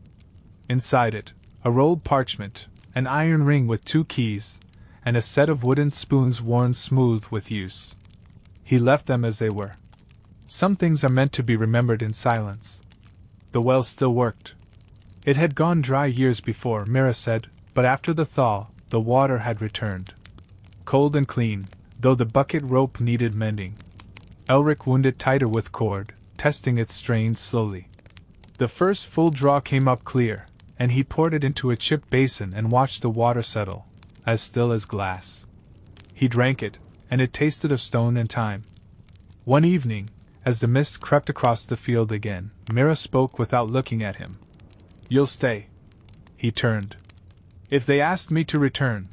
Inside it, a rolled parchment, an iron ring with 2 keys, and a set of wooden spoons worn smooth with use. He left them as they were. Some things are meant to be remembered in silence. The well still worked. It had gone dry years before, Mira said, but after the thaw, the water had returned. Cold and clean, though the bucket rope needed mending. Elric wound it tighter with cord, testing its strains slowly. The first full draw came up clear, and he poured it into a chipped basin and watched the water settle, as still as glass. He drank it, and it tasted of stone and time. One evening, as the mist crept across the field again, Mira spoke without looking at him. "You'll stay." He turned. "If they asked me to return."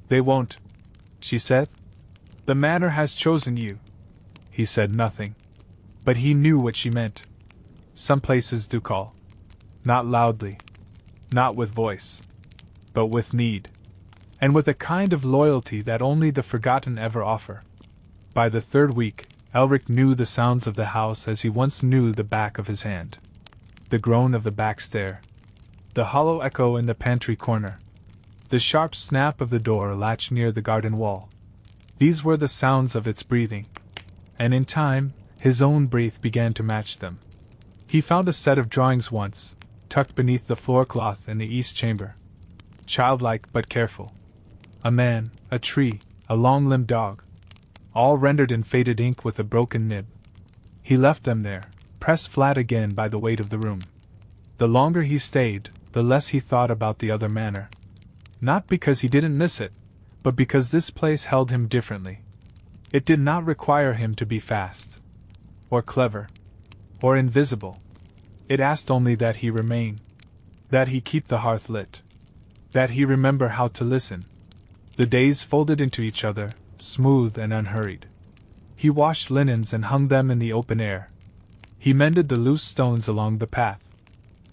"They won't," she said. "The manor has chosen you." He said nothing. But he knew what she meant. Some places do call. Not loudly. Not with voice. But with need. And with a kind of loyalty that only the forgotten ever offer. By the 3rd week, Elric knew the sounds of the house as he once knew the back of his hand. The groan of the back stair. The hollow echo in the pantry corner. The sharp snap of the door latch near the garden wall. These were the sounds of its breathing. And in time, his own breath began to match them. He found a set of drawings once, tucked beneath the floorcloth in the east chamber. Childlike but careful. A man, a tree, a long-limbed dog. All rendered in faded ink with a broken nib. He left them there, pressed flat again by the weight of the room. The longer he stayed, the less he thought about the other manor. Not because he didn't miss it, but because this place held him differently. It did not require him to be fast, or clever, or invisible. It asked only that he remain, that he keep the hearth lit, that he remember how to listen. The days folded into each other, smooth and unhurried. He washed linens and hung them in the open air. He mended the loose stones along the path.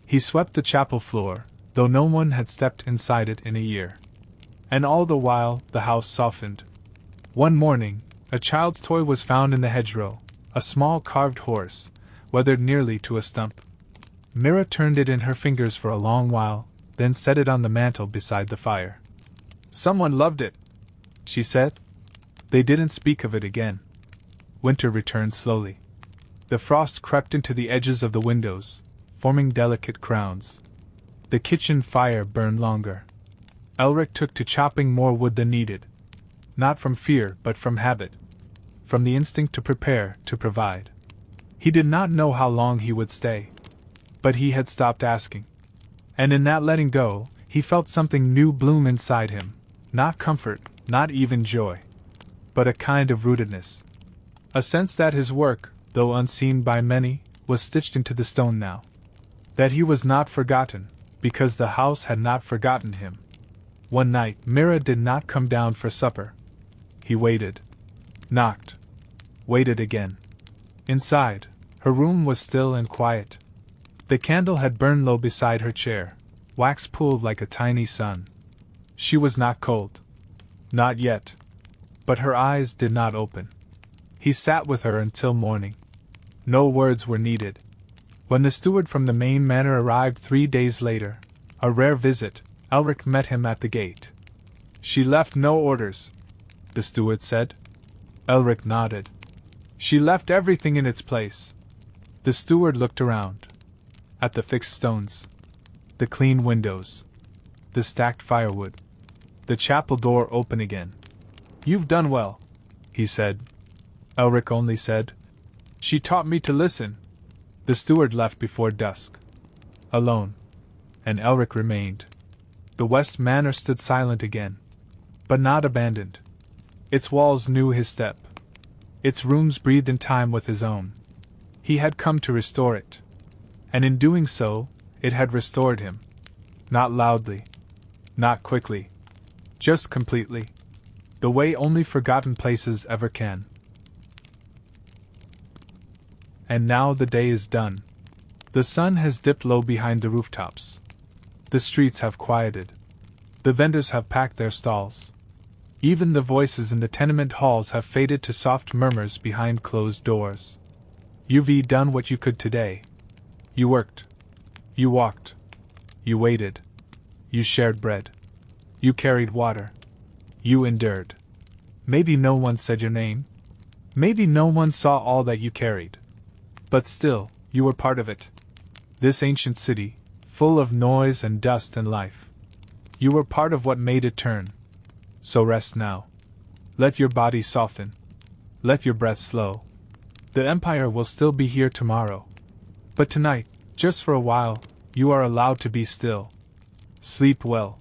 He swept the chapel floor, though no one had stepped inside it in a year. And all the while, the house softened. One morning, a child's toy was found in the hedgerow, a small carved horse, weathered nearly to a stump. Mira turned it in her fingers for a long while, then set it on the mantel beside the fire. "Someone loved it," she said. They didn't speak of it again. Winter returned slowly. The frost crept into the edges of the windows, forming delicate crowns. The kitchen fire burned longer. Elric took to chopping more wood than needed. Not from fear, but from habit. From the instinct to prepare, to provide. He did not know how long he would stay. But he had stopped asking. And in that letting go, he felt something new bloom inside him. Not comfort, not even joy. But a kind of rootedness. A sense that his work, though unseen by many, was stitched into the stone now. That he was not forgotten, because the house had not forgotten him. One night, Mira did not come down for supper. He waited. Knocked. Waited again. Inside, her room was still and quiet. The candle had burned low beside her chair, wax pooled like a tiny sun. She was not cold. Not yet. But her eyes did not open. He sat with her until morning. No words were needed. When the steward from the main manor arrived 3 days later, a rare visit, Elric met him at the gate. "She left no orders," the steward said. Elric nodded. "She left everything in its place." The steward looked around. At the fixed stones. The clean windows. The stacked firewood. The chapel door open again. "You've done well," he said. Elric only said, "She taught me to listen." The steward left before dusk. Alone. And Elric remained. The West Manor stood silent again. But not abandoned. Its walls knew his step. Its rooms breathed in time with his own. He had come to restore it. And in doing so, it had restored him. Not loudly. Not quickly. Just completely. The way only forgotten places ever can. And now the day is done. The sun has dipped low behind the rooftops. The streets have quieted. The vendors have packed their stalls. Even the voices in the tenement halls have faded to soft murmurs behind closed doors. You've done what you could today. You worked. You walked. You waited. You shared bread. You carried water. You endured. Maybe no one said your name. Maybe no one saw all that you carried. But still, you were part of it. This ancient city, full of noise and dust and life. You were part of what made it turn. So rest now. Let your body soften. Let your breath slow. The Empire will still be here tomorrow. But tonight, just for a while, you are allowed to be still. Sleep well.